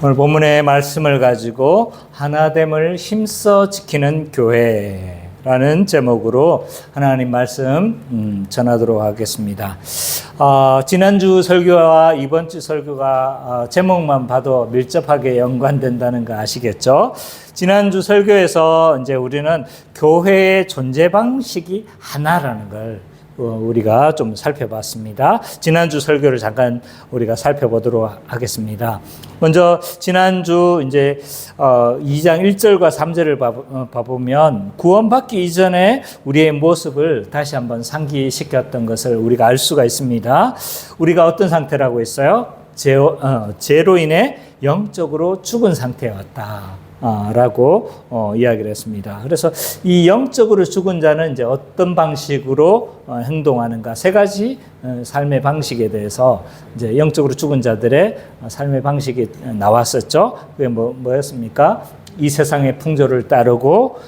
오늘 본문의 말씀을 가지고 하나됨을 힘써 지키는 교회라는 제목으로 하나님 말씀 전하도록 하겠습니다. 지난주 설교와 이번 주 설교가 제목만 봐도 밀접하게 연관된다는 거 아시겠죠? 지난주 설교에서 이제 우리는 교회의 존재 방식이 하나라는 걸 우리가 좀 살펴봤습니다. 지난주 설교를 잠깐 우리가 살펴보도록 하겠습니다. 먼저 지난주 이제 2장 1절과 3절을 봐보면 구원받기 이전에 우리의 모습을 다시 한번 상기시켰던 것을 우리가 알 수가 있습니다. 우리가 어떤 상태라고 했어요? 죄로 인해 영적으로 죽은 상태였다. 라고 이야기를 했습니다. 그래서 이 영적으로 죽은 자는 이제 어떤 방식으로 행동하는가, 세 가지 삶의 방식에 대해서 이제 영적으로 죽은 자들의 삶의 방식이 나왔었죠. 그게 뭐였습니까? 이 세상의 풍조를 따르고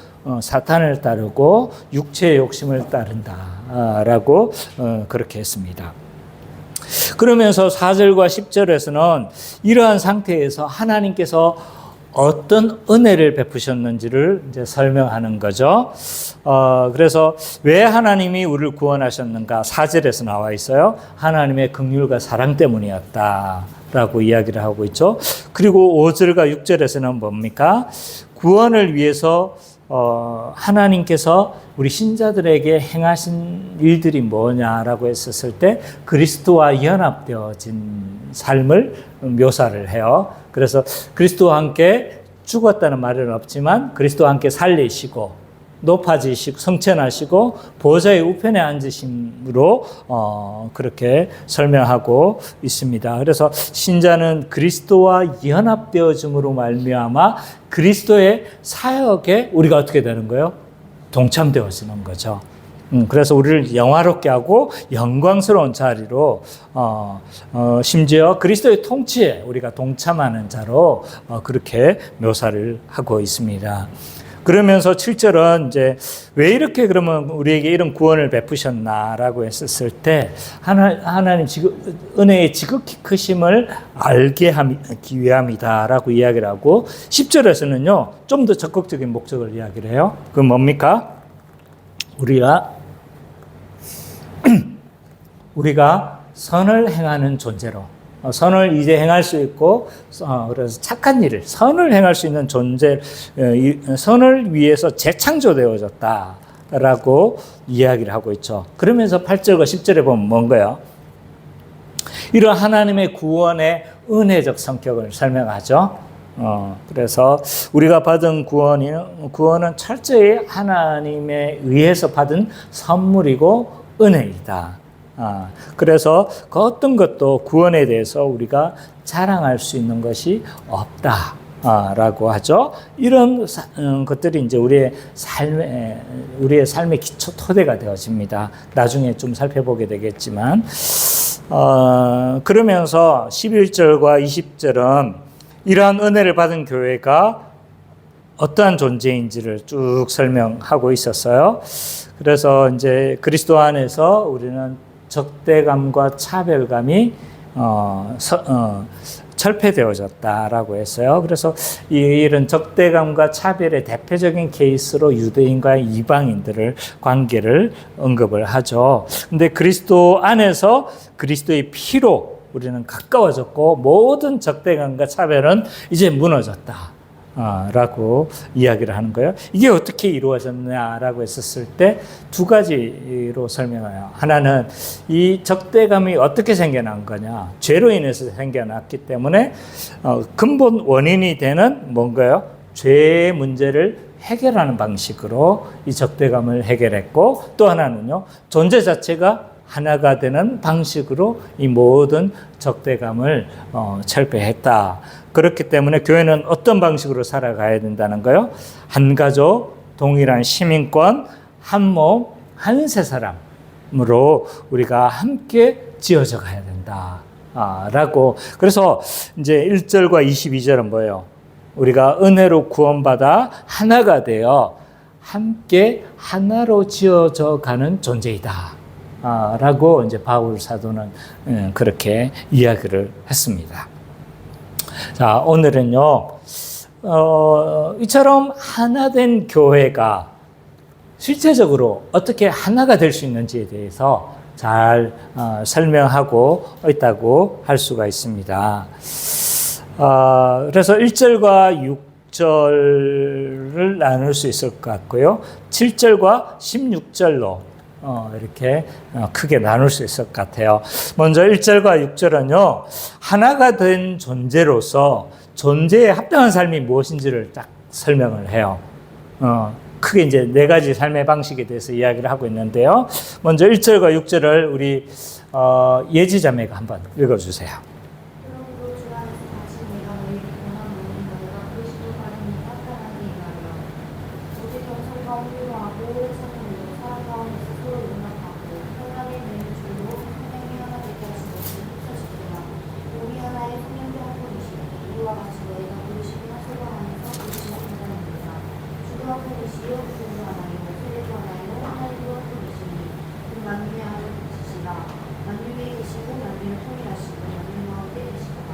사탄을 따르고 육체의 욕심을 따른다라고 그렇게 했습니다. 그러면서 4절과 10절에서는 이러한 상태에서 하나님께서 어떤 은혜를 베푸셨는지를 이제 설명하는 거죠. 그래서 왜 하나님이 우리를 구원하셨는가? 4절에서 나와 있어요. 하나님의 긍휼과 사랑 때문이었다라고 이야기를 하고 있죠. 그리고 5절과 6절에서는 뭡니까? 구원을 위해서 하나님께서 우리 신자들에게 행하신 일들이 뭐냐라고 했었을 때 그리스도와 연합되어진 삶을 묘사를 해요. 그래서 그리스도와 함께 죽었다는 말은 없지만 그리스도와 함께 살리시고 높아지시고 성천하시고 보좌의 우편에 앉으심으로 그렇게 설명하고 있습니다. 그래서 신자는 그리스도와 연합되어짐으로 말미암아 그리스도의 사역에 우리가 어떻게 되는 거예요? 동참되어지는 거죠. 그래서 우리를 영화롭게 하고 영광스러운 자리로 심지어 그리스도의 통치에 우리가 동참하는 자로 그렇게 묘사를 하고 있습니다. 그러면서 7절은 이제 왜 이렇게 그러면 우리에게 이런 구원을 베푸셨나라고 했었을 때 하나님 은혜의 지극히 크심을 알게 하기 위함이다라고 이야기를 하고 10절에서는요 좀 더 적극적인 목적을 이야기를 해요. 그건 뭡니까? 우리가 선을 행하는 존재로 선을 이제 행할 수 있고 그래서 착한 일을 선을 행할 수 있는 존재 선을 위해서 재창조되어졌다라고 이야기를 하고 있죠. 그러면서 8절과 10절에 보면 뭔가요? 이런 하나님의 구원의 은혜적 성격을 설명하죠. 그래서 우리가 받은 구원은 철저히 하나님에 의해서 받은 선물이고 은혜이다. 그래서 그 어떤 것도 구원에 대해서 우리가 자랑할 수 있는 것이 없다. 라고 하죠. 이런 것들이 이제 우리의 삶의 기초 토대가 되어집니다. 나중에 좀 살펴보게 되겠지만, 그러면서 11절과 20절은 이러한 은혜를 받은 교회가 어떠한 존재인지를 쭉 설명하고 있었어요. 그래서 이제 그리스도 안에서 우리는 적대감과 차별감이 철폐되어졌다라고 했어요. 그래서 이런 적대감과 차별의 대표적인 케이스로 유대인과 이방인들을 관계를 언급을 하죠. 근데 그리스도 안에서 그리스도의 피로 우리는 가까워졌고 모든 적대감과 차별은 이제 무너졌다. 라고 이야기를 하는 거예요. 이게 어떻게 이루어졌냐라고 했었을 때 두 가지로 설명해요. 하나는 이 적대감이 어떻게 생겨난 거냐. 죄로 인해서 생겨났기 때문에 근본 원인이 되는 뭔가요? 죄의 문제를 해결하는 방식으로 이 적대감을 해결했고 또 하나는요. 존재 자체가 하나가 되는 방식으로 이 모든 적대감을 철폐했다. 그렇기 때문에 교회는 어떤 방식으로 살아가야 된다는 거요? 한 가족, 동일한 시민권, 한 몸, 한 세 사람으로 우리가 함께 지어져 가야 된다. 라고. 그래서 이제 1절과 22절은 뭐예요? 우리가 은혜로 구원받아 하나가 되어 함께 하나로 지어져 가는 존재이다. 라고 이제 바울 사도는 그렇게 이야기를 했습니다. 자, 오늘은요, 이처럼 하나된 교회가 실제적으로 어떻게 하나가 될 수 있는지에 대해서 잘 설명하고 있다고 할 수가 있습니다. 그래서 1절과 6절을 나눌 수 있을 것 같고요. 7절과 16절로 이렇게 크게 나눌 수 있을 것 같아요. 먼저 1절과 6절은요, 하나가 된 존재로서 존재에 합당한 삶이 무엇인지를 딱 설명을 해요. 크게 이제 네 가지 삶의 방식에 대해서 이야기를 하고 있는데요. 먼저 1절과 6절을 우리 예지 자매가 한번 읽어주세요. 그러므로 주 안에서 다시 내가 너희에게 권한 모든 너희가 그리스도 바람에 합당하게 일하여 오직 겸손과 온유하고 성령으로 사랑 가운데서 서로 용납하고 평안에 매는 줄로 성령이 하나 되게 하신 것을 흡사시키라. 우리 하나의 성령도 한 분이시니 이와 같이 너희가 부르심이나 소망 안에서 부르심을 받았느니라. 주도 한 분이시요 구주도 하나요 세례도 하나요 하나님도 한 분이시니 그 만유의 아버지시라. 만유에 계시고 만유를 통일하시고 만유 가운데 계시도다.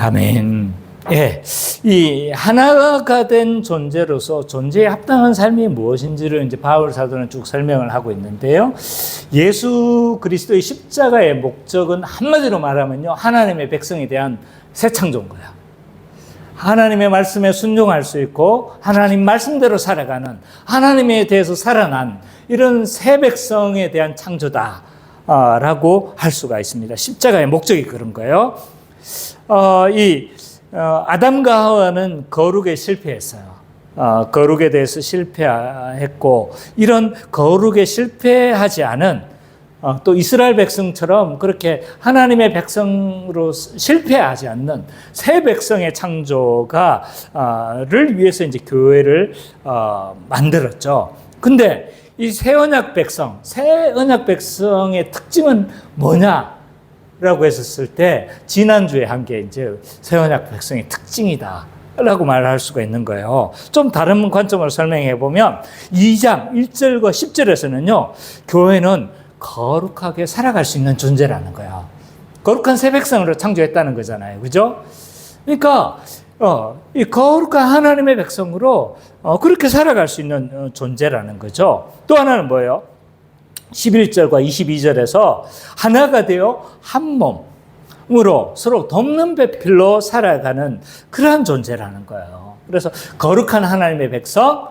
아멘. 예, 이 하나가 된 존재로서 존재에 합당한 삶이 무엇인지를 이제 바울 사도는 쭉 설명을 하고 있는데요. 예수 그리스도의 십자가의 목적은 한마디로 말하면요, 하나님의 백성에 대한 새 창조인 거야. 하나님의 말씀에 순종할 수 있고 하나님 말씀대로 살아가는, 하나님에 대해서 살아난 이런 새 백성에 대한 창조다 라고 할 수가 있습니다. 십자가의 목적이 그런 거예요. 아담과 하와는 거룩에 실패했어요. 거룩에 대해서 실패했고, 이런 거룩에 실패하지 않은 또 이스라엘 백성처럼 그렇게 하나님의 백성으로 실패하지 않는 새 백성의 창조가를 위해서 이제 교회를 만들었죠. 근데 이 새 언약 백성의 특징은 뭐냐라고 했었을 때, 지난주에 한 게 이제 새 언약 백성의 특징이다 라고 말할 수가 있는 거예요. 좀 다른 관점으로 설명해 보면 2장 1절과 10절에서는요, 교회는 거룩하게 살아갈 수 있는 존재라는 거야. 거룩한 새 백성으로 창조했다는 거잖아요. 그죠? 그러니까 이 거룩한 하나님의 백성으로 그렇게 살아갈 수 있는 존재라는 거죠. 또 하나는 뭐예요? 11절과 22절에서 하나가 되어 한 몸으로 서로 돕는 배필로 살아가는 그러한 존재라는 거예요. 그래서 거룩한 하나님의 백성,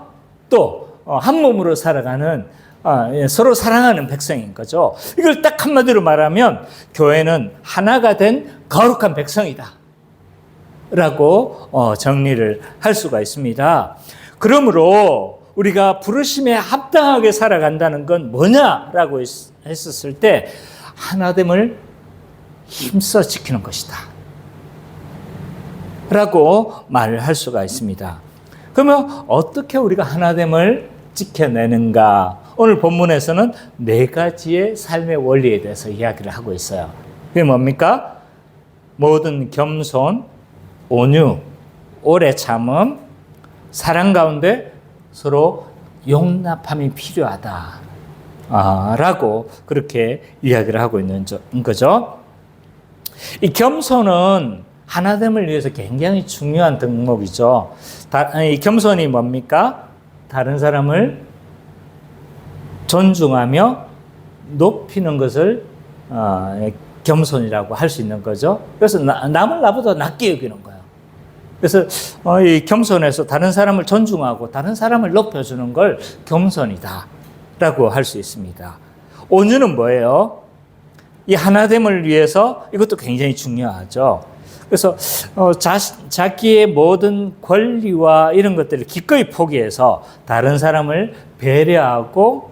또 한 몸으로 살아가는 서로 사랑하는 백성인 거죠. 이걸 딱 한마디로 말하면 교회는 하나가 된 거룩한 백성이다 라고 정리를 할 수가 있습니다. 그러므로 우리가 부르심에 합당하게 살아간다는 건 뭐냐라고 했었을 때, 하나됨을 힘써 지키는 것이다 라고 말을 할 수가 있습니다. 그러면 어떻게 우리가 하나됨을 지켜내는가? 오늘 본문에서는 네 가지의 삶의 원리에 대해서 이야기를 하고 있어요. 그게 뭡니까? 모든 겸손, 온유, 오래 참음, 사랑 가운데 서로 용납함이 필요하다 라고 그렇게 이야기를 하고 있는 거죠. 이 겸손은 하나됨을 위해서 굉장히 중요한 덕목이죠. 이 겸손이 뭡니까? 다른 사람을 존중하며 높이는 것을 겸손이라고 할 수 있는 거죠. 그래서 남을 나보다 낮게 여기는 거예요. 그래서 이 겸손에서 다른 사람을 존중하고 다른 사람을 높여주는 걸 겸손이다 라고 할 수 있습니다. 온유는 뭐예요? 이 하나됨을 위해서 이것도 굉장히 중요하죠. 그래서 자기의 모든 권리와 이런 것들을 기꺼이 포기해서 다른 사람을 배려하고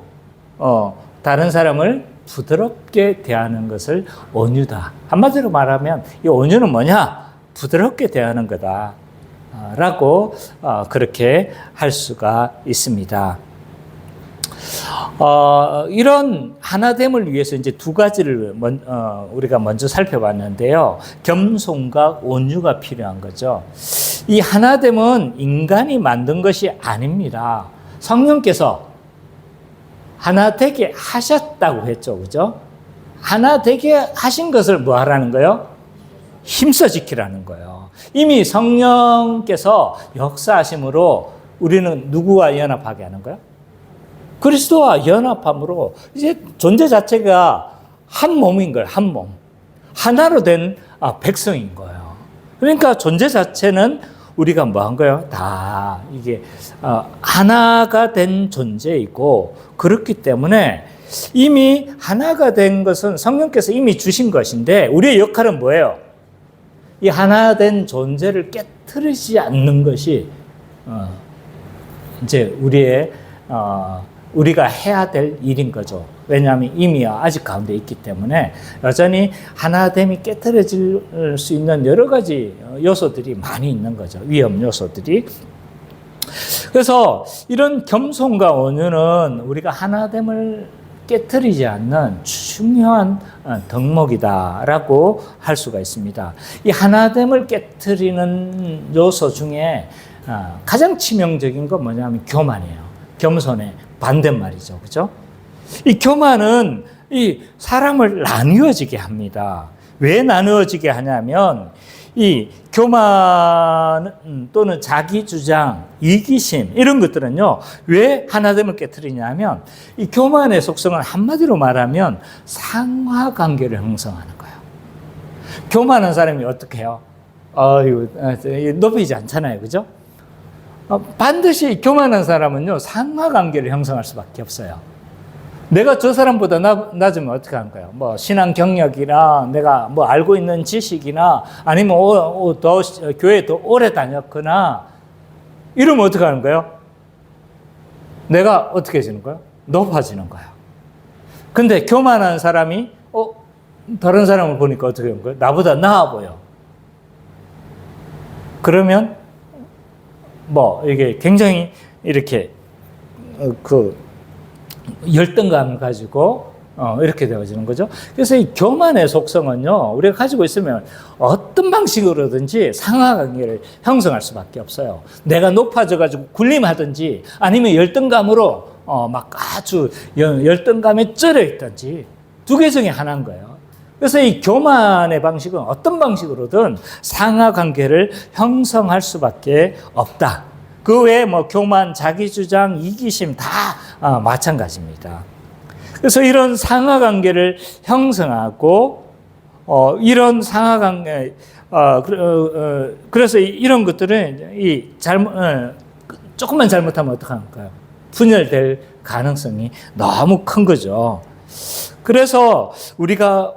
다른 사람을 부드럽게 대하는 것을 온유다. 한마디로 말하면 이 온유는 뭐냐? 부드럽게 대하는 거다 라고 그렇게 할 수가 있습니다. 이런 하나됨을 위해서 이제 두 가지를 우리가 먼저 살펴봤는데요. 겸손과 온유가 필요한 거죠. 이 하나됨은 인간이 만든 것이 아닙니다. 성령께서 하나 되게 하셨다고 했죠. 그죠? 하나 되게 하신 것을 뭐 하라는 거예요? 힘써 지키라는 거예요. 이미 성령께서 역사하심으로 우리는 누구와 연합하게 하는 거예요? 그리스도와 연합함으로 이제 존재 자체가 한 몸인 거예요. 한 몸. 하나로 된 백성인 거예요. 그러니까 존재 자체는 우리가 뭐 한 거예요? 다 이게 하나가 된 존재이고, 그렇기 때문에 이미 하나가 된 것은 성령께서 이미 주신 것인데, 우리의 역할은 뭐예요? 이 하나 된 존재를 깨트리지 않는 것이 이제 우리가 해야 될 일인 거죠. 왜냐하면 이미 아직 가운데 있기 때문에 여전히 하나됨이 깨트려질 수 있는 여러 가지 요소들이 많이 있는 거죠. 위험 요소들이. 그래서 이런 겸손과 온유는 우리가 하나됨을 깨트리지 않는 중요한 덕목이다라고 할 수가 있습니다. 이 하나됨을 깨트리는 요소 중에 가장 치명적인 건 뭐냐면 교만이에요. 겸손의 반대말이죠. 그죠? 이 교만은 이 사람을 나누어지게 합니다. 왜 나누어지게 하냐면, 이 교만 또는 자기 주장, 이기심 이런 것들은요, 왜 하나됨을 깨트리냐면, 이 교만의 속성은 한마디로 말하면 상하 관계를 형성하는 거예요. 교만한 사람이 어떻게 해요? 높이지 않잖아요. 그죠? 반드시 교만한 사람은요, 상하 관계를 형성할 수밖에 없어요. 내가 저 사람보다 낮으면 어떻게 하는 거예요? 뭐 신앙 경력이나 내가 뭐 알고 있는 지식이나 아니면 더 교회에 더 오래 다녔거나 이러면 어떻게 하는 거예요? 내가 어떻게 해지는 거예요? 높아지는 거예요. 근데 교만한 사람이 다른 사람을 보니까 어떻게 하는 거예요? 나보다 나아 보여. 그러면 뭐 이게 굉장히 이렇게 열등감을 가지고 이렇게 되어지는 거죠. 그래서 이 교만의 속성은요, 우리가 가지고 있으면 어떤 방식으로든지 상하관계를 형성할 수밖에 없어요. 내가 높아져가지고 군림하든지, 아니면 열등감으로 막 아주 열등감에 쩔어 있든지, 두 개 중에 하나인 거예요. 그래서 이 교만의 방식은 어떤 방식으로든 상하관계를 형성할 수밖에 없다. 그 외에 뭐 교만, 자기주장, 이기심 다 마찬가지입니다. 그래서 이런 상하관계를 형성하고 이런 상하관계 그래서 이런 것들은 조금만 잘못하면 어떡할까요? 분열될 가능성이 너무 큰 거죠. 그래서 우리가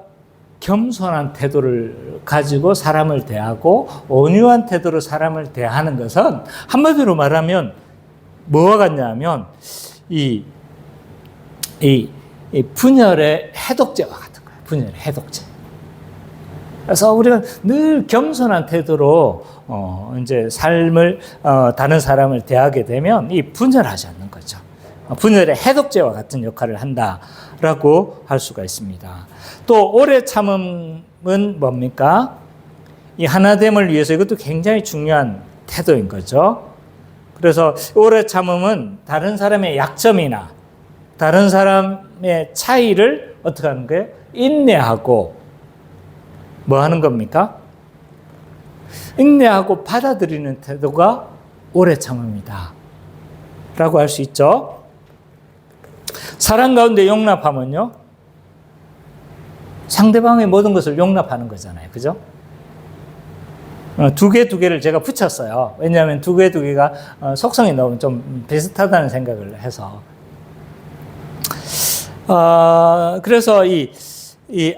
겸손한 태도를 가지고 사람을 대하고 온유한 태도로 사람을 대하는 것은 한마디로 말하면 뭐와 같냐면 이 분열의 해독제와 같은 거예요. 분열의 해독제. 그래서 우리가 늘 겸손한 태도로 이제 삶을 다른 사람을 대하게 되면 이 분열하지 않는 거죠. 분열의 해독제와 같은 역할을 한다라고 할 수가 있습니다. 또 오래 참음은 뭡니까? 이 하나됨을 위해서 이것도 굉장히 중요한 태도인 거죠. 그래서 오래 참음은 다른 사람의 약점이나 다른 사람의 차이를 어떻게 하는 거예요? 인내하고 뭐 하는 겁니까? 인내하고 받아들이는 태도가 오래 참음이다 라고 할 수 있죠. 사랑 가운데 용납함은요, 상대방의 모든 것을 용납하는 거잖아요. 그죠? 두 개를 제가 붙였어요. 왜냐하면 두 개가 속성이 너무 좀 비슷하다는 생각을 해서. 그래서 이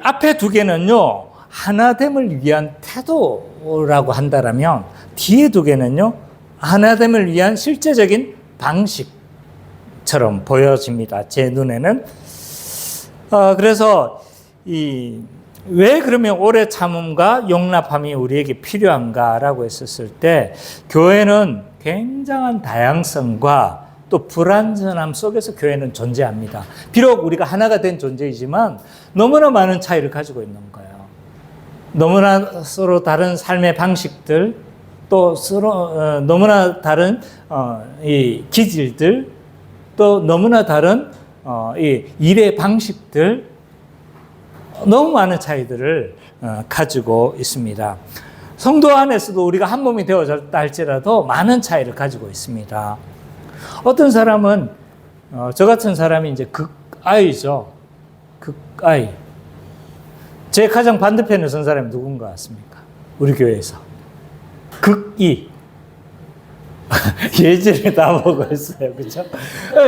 앞에 두 개는요, 하나됨을 위한 태도라고 한다라면, 뒤에 두 개는요, 하나됨을 위한 실제적인 방식처럼 보여집니다. 제 눈에는. 그래서 왜 그러면 오래 참음과 용납함이 우리에게 필요한가라고 했었을 때, 교회는 굉장한 다양성과 또 불완전함 속에서 교회는 존재합니다. 비록 우리가 하나가 된 존재이지만 너무나 많은 차이를 가지고 있는 거예요. 너무나 서로 다른 삶의 방식들, 또 서로 너무나 다른 이 기질들, 또 너무나 다른 이 일의 방식들, 너무 많은 차이들을 가지고 있습니다. 성도 안에서도 우리가 한 몸이 되어졌다 할지라도 많은 차이를 가지고 있습니다. 어떤 사람은 저 같은 사람이 이제 극아이죠. 극아이. 제 가장 반대편에 선 사람이 누군가 같습니까? 우리 교회에서. 극이. 예지를 다 보고 있어요. 그렇죠?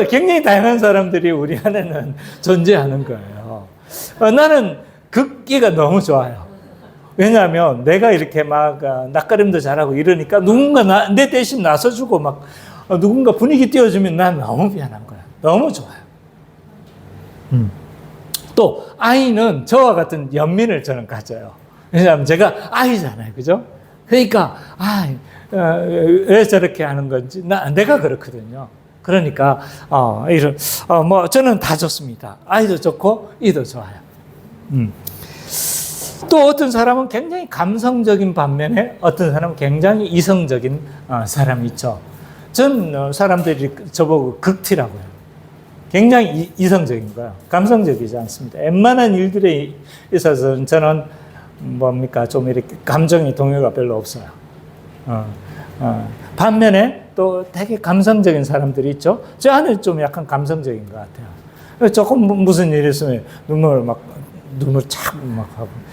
굉장히 다양한 사람들이 우리 안에는 존재하는 거예요. 나는 극이가 너무 좋아요. 왜냐하면 내가 이렇게 막 낯가림도 잘하고 이러니까 누군가 내 대신 나서주고 막 누군가 분위기 띄워주면 난 너무 미안한 거야. 너무 좋아요. 또 아이는 저와 같은 연민을 저는 가져요. 왜냐하면 제가 아이잖아요. 그죠? 그러니까 왜 저렇게 하는 건지 내가 그렇거든요. 그러니까 저는 다 좋습니다. 아이도 좋고 이도 좋아요. 또 어떤 사람은 굉장히 감성적인 반면에 어떤 사람은 굉장히 이성적인 사람이 있죠. 전 사람들이 저보고 극티라고요. 굉장히 이성적인 거예요. 감성적이지 않습니다. 웬만한 일들에 있어서 저는 좀 이렇게 감정의 동요가 별로 없어요. 반면에 또 되게 감성적인 사람들이 있죠. 저 안에 좀 약간 감성적인 것 같아요. 조금 무슨 일이 있으면 눈물 착 하고.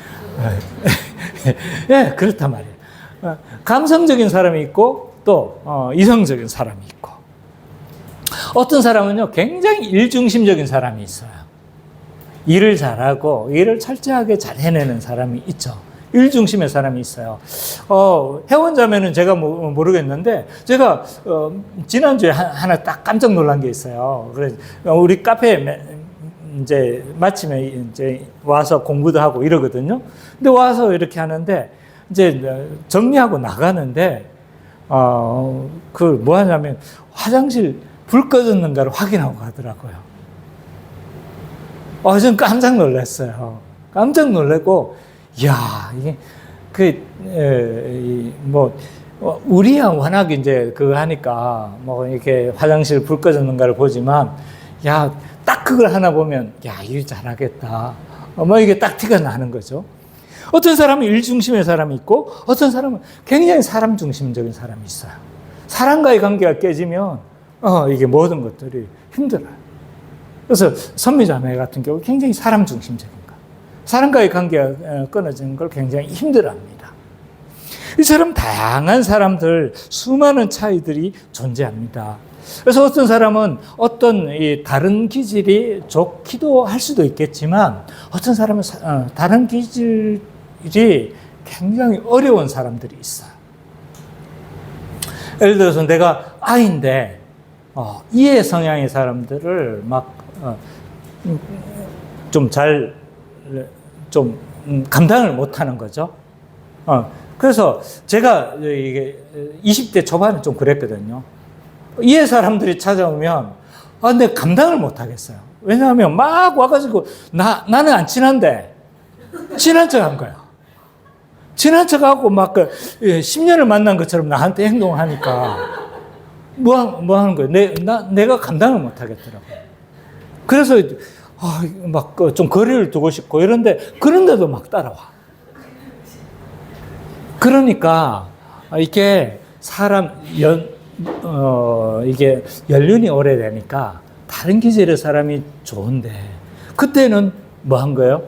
예, 그렇단 말이에요. 감성적인 사람이 있고 또 이성적인 사람이 있고 어떤 사람은요 굉장히 일중심적인 사람이 있어요. 일을 잘하고 일을 철저하게 잘 해내는 사람이 있죠. 일중심의 사람이 있어요. 회원자매는 제가 모르겠는데 제가 지난주에 하나 딱 깜짝 놀란 게 있어요. 그래서 우리 카페에 이제 마침에 이제 와서 공부도 하고 이러거든요. 근데 와서 이렇게 하는데 이제 정리하고 나가는데 뭐 하냐면 화장실 불 꺼졌는가를 확인하고 가더라고요. 전 깜짝 놀랐어요. 깜짝 놀랐고, 이야, 이게, 우리야 워낙 이제 그거 하니까, 이렇게 화장실 불 꺼졌는가를 보지만, 야, 딱 그걸 하나 보면, 야, 일 잘하겠다. 이게 딱 티가 나는 거죠. 어떤 사람은 일 중심의 사람이 있고, 어떤 사람은 굉장히 사람 중심적인 사람이 있어요. 사람과의 관계가 깨지면, 이게 모든 것들이 힘들어요. 그래서 선미자매 같은 경우 굉장히 사람 중심적인 거. 사람과의 관계가 끊어지는 걸 굉장히 힘들어합니다. 이처럼 다양한 사람들, 수많은 차이들이 존재합니다. 그래서 어떤 사람은 어떤 다른 기질이 좋기도 할 수도 있겠지만 어떤 사람은 다른 기질이 굉장히 어려운 사람들이 있어요. 예를 들어서 내가 아이인데 이해 성향의 사람들을 감당을 못하는 거죠. 그래서 제가 이게 20대 초반에 좀 그랬거든요. 이해 사람들이 찾아오면 내가 감당을 못하겠어요. 왜냐하면 막 와가지고 나는 안 친한데 친한 척한 거야. 친한 척하고 10년을 만난 것처럼 나한테 행동하니까 뭐 하는 거예요? 내가 감당을 못하겠더라고요. 그래서 좀 거리를 두고 싶고 그런데도 막 따라와. 그러니까 이게 이게 연륜이 오래되니까 다른 기질의 사람이 좋은데 그때는 뭐 한 거예요?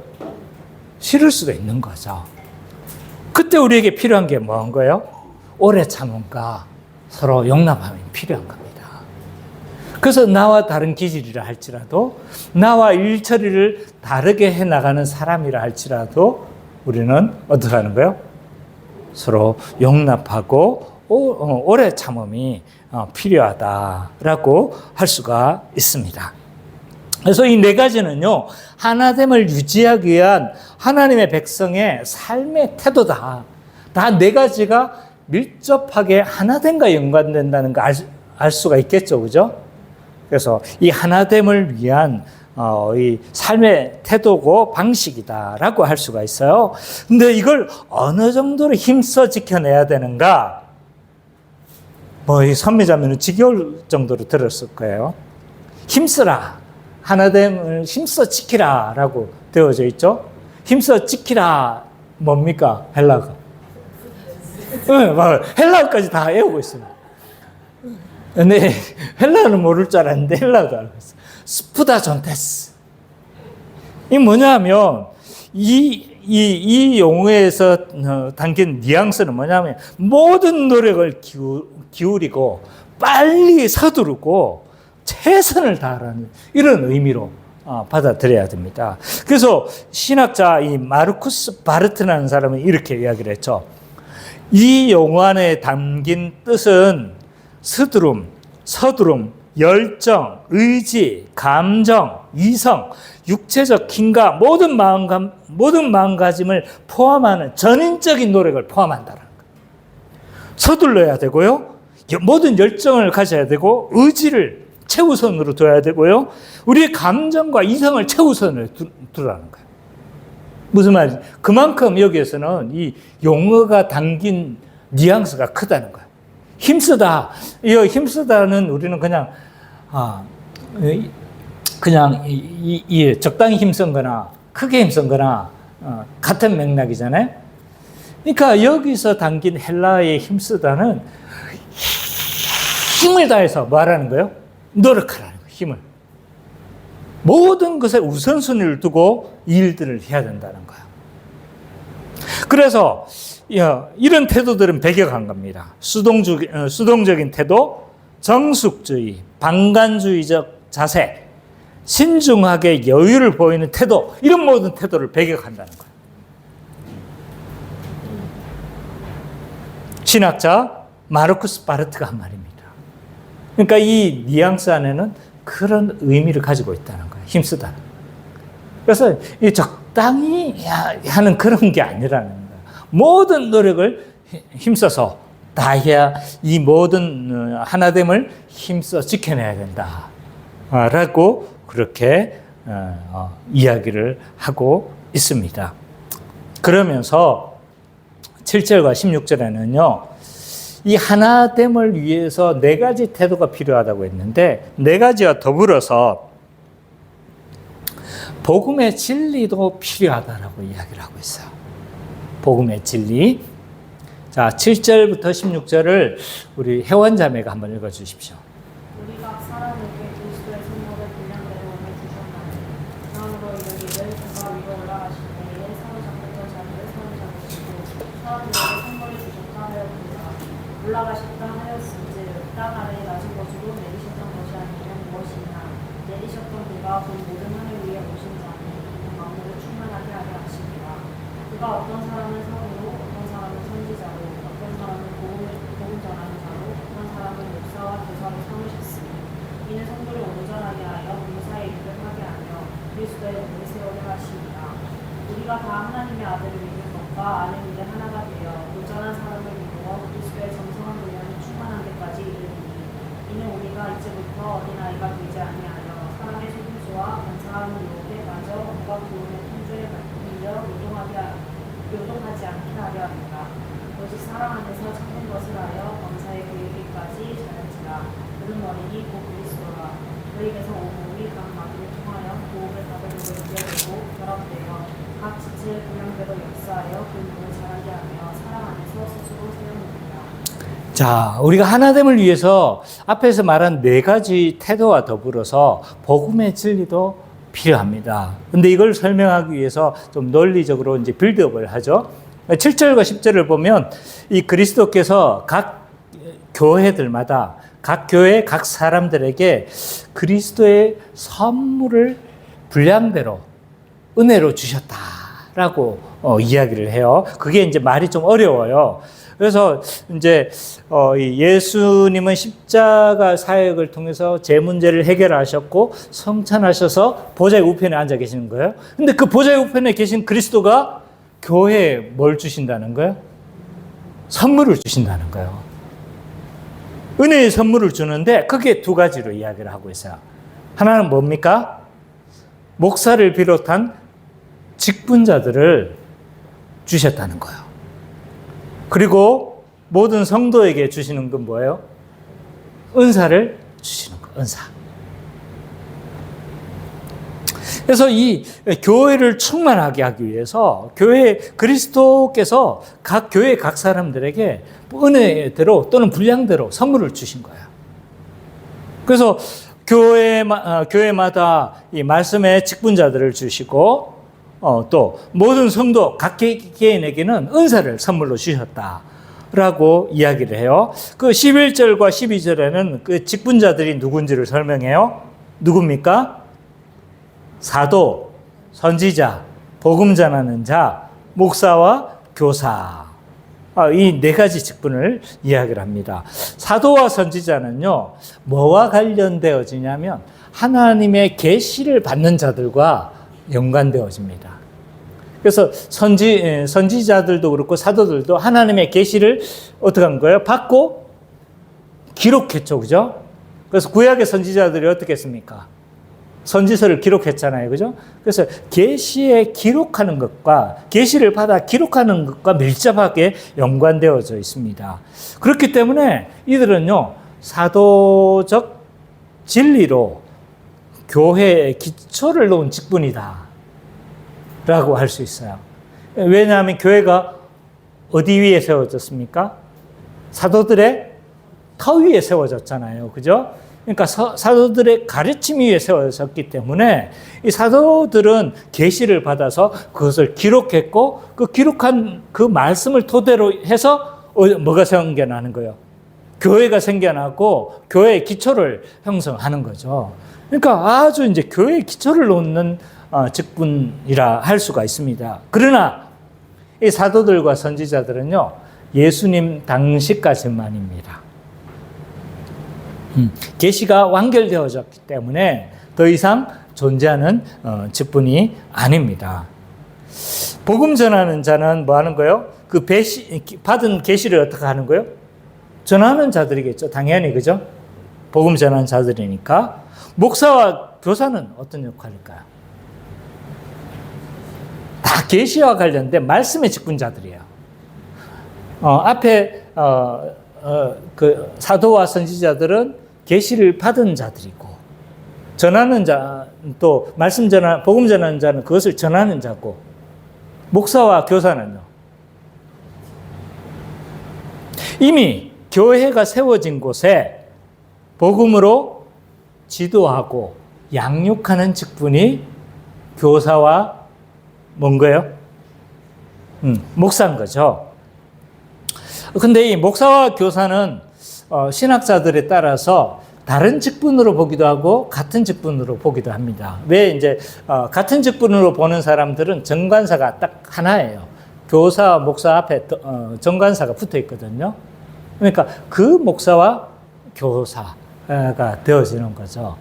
싫을 수도 있는 거죠. 그때 우리에게 필요한 게 뭐 한 거예요? 오래 참음과 서로 용납함이 필요한 겁니다. 그래서 나와 다른 기질이라 할지라도 나와 일 처리를 다르게 해나가는 사람이라 할지라도 우리는 어떻게 하는 거예요? 서로 용납하고 오래 참음이 필요하다라고 할 수가 있습니다. 그래서 이 네 가지는요, 하나됨을 유지하기 위한 하나님의 백성의 삶의 태도다. 다 네 가지가 밀접하게 하나됨과 연관된다는 거 알 수가 있겠죠, 그죠? 그래서 이 하나됨을 위한 이 삶의 태도고 방식이다라고 할 수가 있어요. 근데 이걸 어느 정도로 힘써 지켜내야 되는가? 이 선미자매는 지겨울 정도로 들었을 거예요. 힘쓰라. 하나됨을 힘써 지키라 라고 되어져 있죠. 힘써 지키라 뭡니까? 헬라가. 막 헬라어까지 다 외우고 있어요. 근데 헬라어는 모를 줄 알았는데 헬라어도 알고 있어요. 스푸다 존테스. 이 뭐냐면 이 용어에서 담긴 뉘앙스는 뭐냐면 모든 노력을 기울이고 빨리 서두르고 최선을 다하라는 이런 의미로 받아들여야 됩니다. 그래서 신학자 이 마르쿠스 바르트라는 사람은 이렇게 이야기를 했죠. 이 용어 안에 담긴 뜻은 서두름, 열정, 의지, 감정, 이성, 육체적 힘과 모든 마음가짐을 포함하는 전인적인 노력을 포함한다는 거예요. 서둘러야 되고요. 모든 열정을 가져야 되고 의지를 최우선으로 둬야 되고요. 우리의 감정과 이성을 최우선으로 두라는 거예요. 무슨 말이지? 그만큼 여기에서는 이 용어가 담긴 뉘앙스가 크다는 거예요. 힘쓰다. 이 힘쓰다는 우리는 그냥 적당히 힘쓴 거나 크게 힘쓴 거나 같은 맥락이잖아요. 그러니까 여기서 담긴 헬라어의 힘쓰다는 힘을 다해서 뭐 하라는 거예요? 노력하라는 거예요. 힘을. 모든 것에 우선순위를 두고 일들을 해야 된다는 거예요. 그래서 이런 태도들은 배격한 겁니다. 수동적인 태도, 정숙주의, 방관주의적 자세, 신중하게 여유를 보이는 태도, 이런 모든 태도를 배격한다는 거예요. 신학자 마르쿠스 바르트가 한 말입니다. 그러니까 이 뉘앙스 안에는 그런 의미를 가지고 있다는 거예요. 힘쓰다. 그래서 이 적당히 하는 그런 게 아니라는 거예요. 모든 노력을 힘써서 다해야 이 모든 하나됨을 힘써 지켜내야 된다. 라고 그렇게 이야기를 하고 있습니다. 그러면서 7절과 16절에는요. 이 하나됨을 위해서 4가지 태도가 필요하다고 했는데 4가지와 더불어서 복음의 진리도 필요하다라고 이야기를 하고 있어요. 복음의 진리. 자, 7절부터 16절을 우리 혜원자매가 한번 읽어 주십시오. 우리 각 사람에게 그리스도의 생명을 분량대로 오늘 주셨나니 다음으로 이르기를 그가 위로 올라가실 때에 사로잡혔던 자들을 사로잡으시고 사람들에게 선물을 주셨다 하였구나. 올라가셨다 하였은즉 땅 아래에 낮은 것으로 내리셨던 것이 아니면 무엇이냐. 내리셨던 그가 그 모든 하늘 위에 오신 자니 만물을 충만하게 하려 하십니다. 그가 어떤 사람은 성으로, 어떤 사람은 선지자로, 어떤 사람은 복음 전하는 자로, 어떤 사람은 목사와 교사로 삼으셨으니 이는 성도를 온전하게 하여 봉사의 일을 하게 하며 그리스도의 몸을 세우려 하십니다. 우리가 다 하나님의 아들을 믿는 것과 아는 일에 하나가 되어 온전한 사람을 이루어 그리스도의 정성한 분량이 충만한 데까지 이르리니 이는 우리가 이제부터 어린아이가 되지 아니하여 사람의 소금수와 반사하는 유혹에 맞아 온갖 교훈의 통주에 밀려 요동하지 않게 하려 합니다. 오직 사랑 안에서 참는 것을 하여 범사에 그에게까지 자랄지라. 그는 어린이 곧 그리스도라. 그에게서 온 몸이 각 마디를 통하여 호흡을 받으려고 연결되고 결합되어 각 지체의 분량대로 역사하여 그 몸을 자라게 하며 사랑 안에서 스스로 세워놓습니다. 자, 우리가 하나됨을 위해서 앞에서 말한 4가지 태도와 더불어서 복음의 진리도 필요합니다. 근데 이걸 설명하기 위해서 좀 논리적으로 이제 빌드업을 하죠. 7절과 10절을 보면 이 그리스도께서 각 교회들마다 각 교회 각 사람들에게 그리스도의 선물을 분량대로 은혜로 주셨다라고 이야기를 해요. 그게 이제 말이 좀 어려워요. 그래서 이제 예수님은 십자가 사역을 통해서 제 문제를 해결하셨고 성찬하셔서 보좌의 우편에 앉아 계시는 거예요. 근데 그 보좌의 우편에 계신 그리스도가 교회에 뭘 주신다는 거예요? 선물을 주신다는 거예요. 은혜의 선물을 주는데 그게 2가지로 이야기를 하고 있어요. 하나는 뭡니까? 목사를 비롯한 직분자들을 주셨다는 거예요. 그리고 모든 성도에게 주시는 건 뭐예요? 은사를 주시는 거, 은사. 그래서 이 교회를 충만하게 하기 위해서 그리스도께서 각 교회 각 사람들에게 은혜대로 또는 분량대로 선물을 주신 거예요. 그래서 교회마다 이 말씀의 직분자들을 주시고 또 모든 성도 각 개인에게는 은사를 선물로 주셨다라고 이야기를 해요. 그 11절과 12절에는 그 직분자들이 누군지를 설명해요. 누굽니까? 사도, 선지자, 복음 전하는 자, 목사와 교사. 이 네 가지 직분을 이야기를 합니다. 사도와 선지자는요, 뭐와 관련되어지냐면 하나님의 계시를 받는 자들과 연관되어집니다. 그래서 선지자들도 그렇고 사도들도 하나님의 계시를 어떻게 한 거예요? 받고 기록했죠, 그죠? 그래서 구약의 선지자들이 어떻게 했습니까? 선지서를 기록했잖아요, 그죠? 그래서 계시에 기록하는 것과 계시를 받아 기록하는 것과 밀접하게 연관되어져 있습니다. 그렇기 때문에 이들은요, 사도적 진리로 교회의 기초를 놓은 직분이다 라고 할 수 있어요. 왜냐하면 교회가 어디 위에 세워졌습니까? 사도들의 터 위에 세워졌잖아요, 그죠? 그러니까 사도들의 가르침 위에 세워졌기 때문에 이 사도들은 계시를 받아서 그것을 기록했고 그 기록한 그 말씀을 토대로 해서 뭐가 생겨나는 거예요? 교회가 생겨나고 교회의 기초를 형성하는 거죠. 그러니까 아주 이제 교회의 기초를 놓는 직분이라 할 수가 있습니다. 그러나 이 사도들과 선지자들은요, 예수님 당시까지만입니다. 계시가 완결되어졌기 때문에 더 이상 존재하는 직분이 아닙니다. 복음 전하는 자는 뭐 하는 거예요? 그 받은 계시를 어떻게 하는 거예요? 전하는 자들이겠죠. 당연히, 그죠? 복음 전하는 자들이니까. 목사와 교사는 어떤 역할일까요? 다 계시와 관련된 말씀의 직분자들이에요. 앞에 그 사도와 선지자들은 계시를 받은 자들이고, 전하는 자, 또 복음 전하는 자는 그것을 전하는 자고, 목사와 교사는요, 이미 교회가 세워진 곳에 복음으로 지도하고 양육하는 직분이 교사와 뭔 거예요? 목사인 거죠. 근데 이 목사와 교사는 신학자들에 따라서 다른 직분으로 보기도 하고 같은 직분으로 보기도 합니다. 왜 이제 같은 직분으로 보는 사람들은 정관사가 딱 하나예요. 교사와 목사 앞에 정관사가 붙어 있거든요. 그러니까 그 목사와 교사가 되어지는 거죠.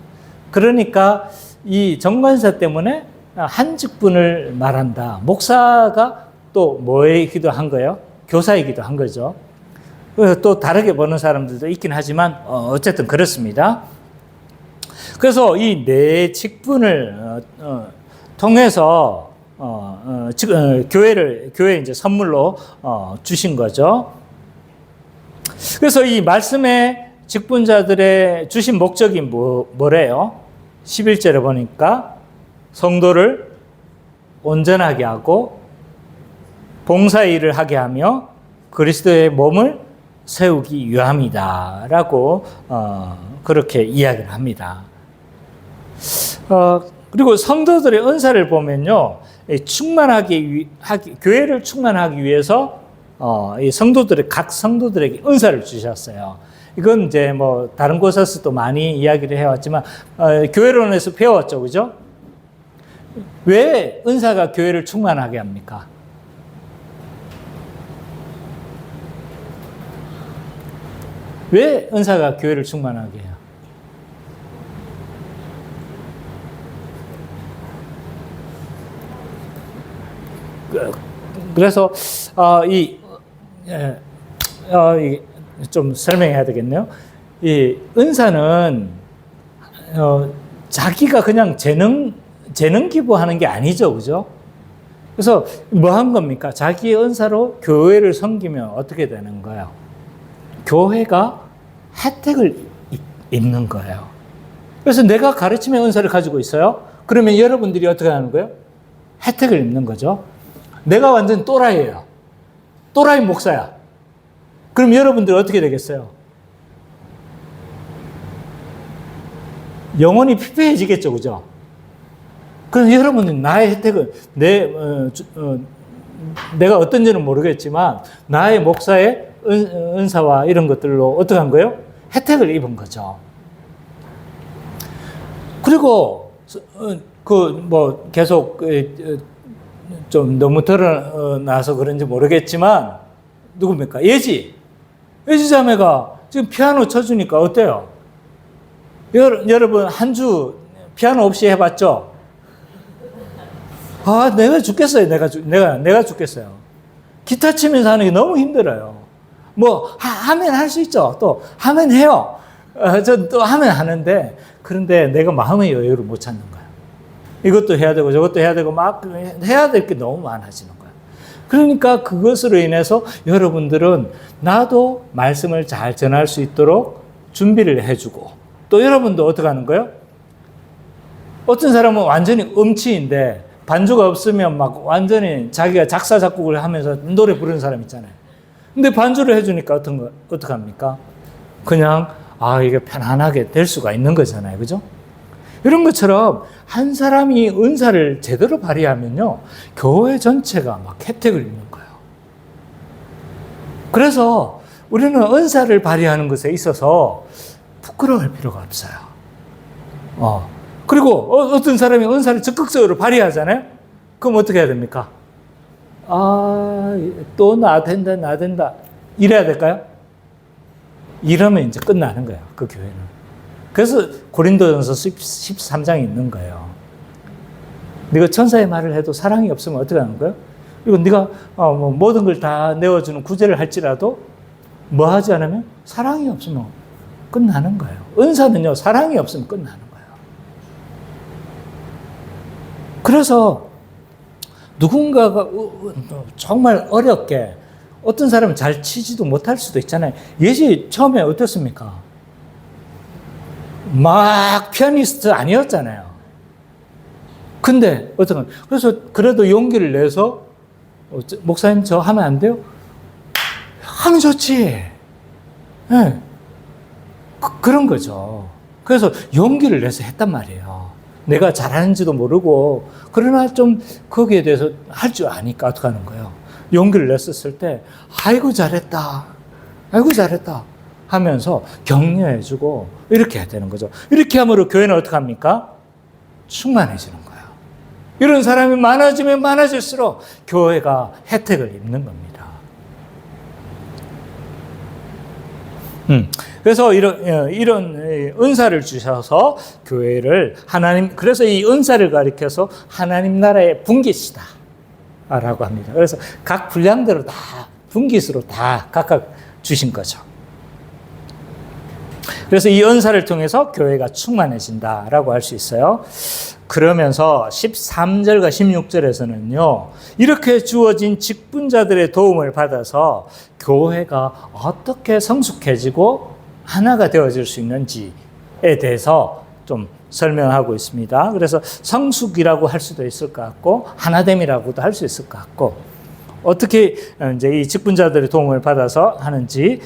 그러니까 이 정관사 때문에 한 직분을 말한다. 목사가 또 뭐이기도 한 거예요? 교사이기도 한 거죠. 또 다르게 보는 사람들도 있긴 하지만 어쨌든 그렇습니다. 그래서 이 네 직분을 통해서 교회에 이제 선물로 주신 거죠. 그래서 이 말씀의 직분자들의 주신 목적이 뭐래요? 11절에 보니까 성도를 온전하게 하고 봉사의 일을 하게 하며 그리스도의 몸을 세우기 위함이다 라고 그렇게 이야기를 합니다. 그리고 성도들의 은사를 보면요, 교회를 충만하기 위해서 각 성도들에게 은사를 주셨어요. 이건 이제 뭐 다른 곳에서도 많이 이야기를 해왔지만 교회론에서 배웠죠, 그죠? 왜 은사가 교회를 충만하게 합니까? 왜 은사가 교회를 충만하게 해요? 그래서 좀 설명해야 되겠네요. 이 은사는 자기가 그냥 재능 기부하는 게 아니죠, 그죠? 그래서 뭐 한 겁니까? 자기의 은사로 교회를 섬기면 어떻게 되는 거예요? 교회가 혜택을 입는 거예요. 그래서 내가 가르침의 은사를 가지고 있어요. 그러면 여러분들이 어떻게 하는 거예요? 혜택을 입는 거죠. 내가 완전 또라이예요. 또라이 목사야. 그럼 여러분들 어떻게 되겠어요? 영혼이 피폐해지겠죠, 그죠? 그래서 여러분은 나의 혜택은 내가 어떤지는 모르겠지만 나의 목사의 은사와 이런 것들로 어떻게 한 거예요? 혜택을 입은 거죠. 그리고 계속 좀 너무 드러나서 그런지 모르겠지만 누굽니까? 예지 자매가 지금 피아노 쳐주니까 어때요? 여러분 한 주 피아노 없이 해봤죠? 아, 내가 죽겠어요. 내가 죽겠어요. 기타 치면서 하는 게 너무 힘들어요. 하면 할 수 있죠. 또 하면 해요. 전 또 하면 하는데, 그런데 내가 마음의 여유를 못 찾는 거예요. 이것도 해야 되고 저것도 해야 되고 막 해야 될 게 너무 많아지는 거예요. 그러니까 그것으로 인해서 여러분들은 나도 말씀을 잘 전할 수 있도록 준비를 해주고, 또 여러분도 어떻게 하는 거예요? 어떤 사람은 완전히 음치인데 반주가 없으면 막 완전히 자기가 작사 작곡을 하면서 노래 부르는 사람 있잖아요. 근데 반주를 해주니까 어떻게 합니까? 그냥 이게 편안하게 될 수가 있는 거잖아요. 그죠? 이런 것처럼 한 사람이 은사를 제대로 발휘하면요, 교회 전체가 막 혜택을 입는 거예요. 그래서 우리는 은사를 발휘하는 것에 있어서 부끄러워할 필요가 없어요. 그리고 어떤 사람이 은사를 적극적으로 발휘하잖아요? 그럼 어떻게 해야 됩니까? 또 나댄다. 이래야 될까요? 이러면 이제 끝나는 거예요. 그 교회는. 그래서 고린도전서 13장이 있는 거예요. 네가 천사의 말을 해도 사랑이 없으면 어떻게 하는 거예요? 그리고 네가 모든 걸 다 내어주는 구제를 할지라도 뭐 하지 않으면 사랑이 없으면 끝나는 거예요. 은사는요, 사랑이 없으면 끝나는 거예요. 그래서 누군가가 정말 어렵게, 어떤 사람은 잘 치지도 못할 수도 있잖아요. 예시 처음에 어땠습니까? 막 피아니스트 아니었잖아요. 근데 그래서 그래도 용기를 내서 목사님 저 하면 안 돼요? 하면 좋지. 네. 그런 거죠. 그래서 용기를 내서 했단 말이에요. 내가 잘하는지도 모르고, 그러나 좀 거기에 대해서 할 줄 아니까 어떻게 하는 거예요? 용기를 냈었을 때, 아이고 잘했다 하면서 격려해주고 이렇게 해야 되는 거죠. 이렇게 함으로 교회는 어떻게 합니까? 충만해지는 거예요. 이런 사람이 많아지면 많아질수록 교회가 혜택을 입는 겁니다. 그래서 이런 은사를 주셔서 교회를 그래서 이 은사를 가리켜서 하나님 나라의 분깃이다 라고 합니다. 그래서 각 분량대로 다 분깃으로 다 각각 주신 거죠. 그래서 이 은사를 통해서 교회가 충만해진다라고 할 수 있어요. 그러면서 13절과 16절에서는요, 이렇게 주어진 직분자들의 도움을 받아서 교회가 어떻게 성숙해지고 하나가 되어질 수 있는지에 대해서 좀 설명하고 있습니다. 그래서 성숙이라고 할 수도 있을 것 같고, 하나됨이라고도 할 수 있을 것 같고, 어떻게 이제 이 직분자들의 도움을 받아서 하는지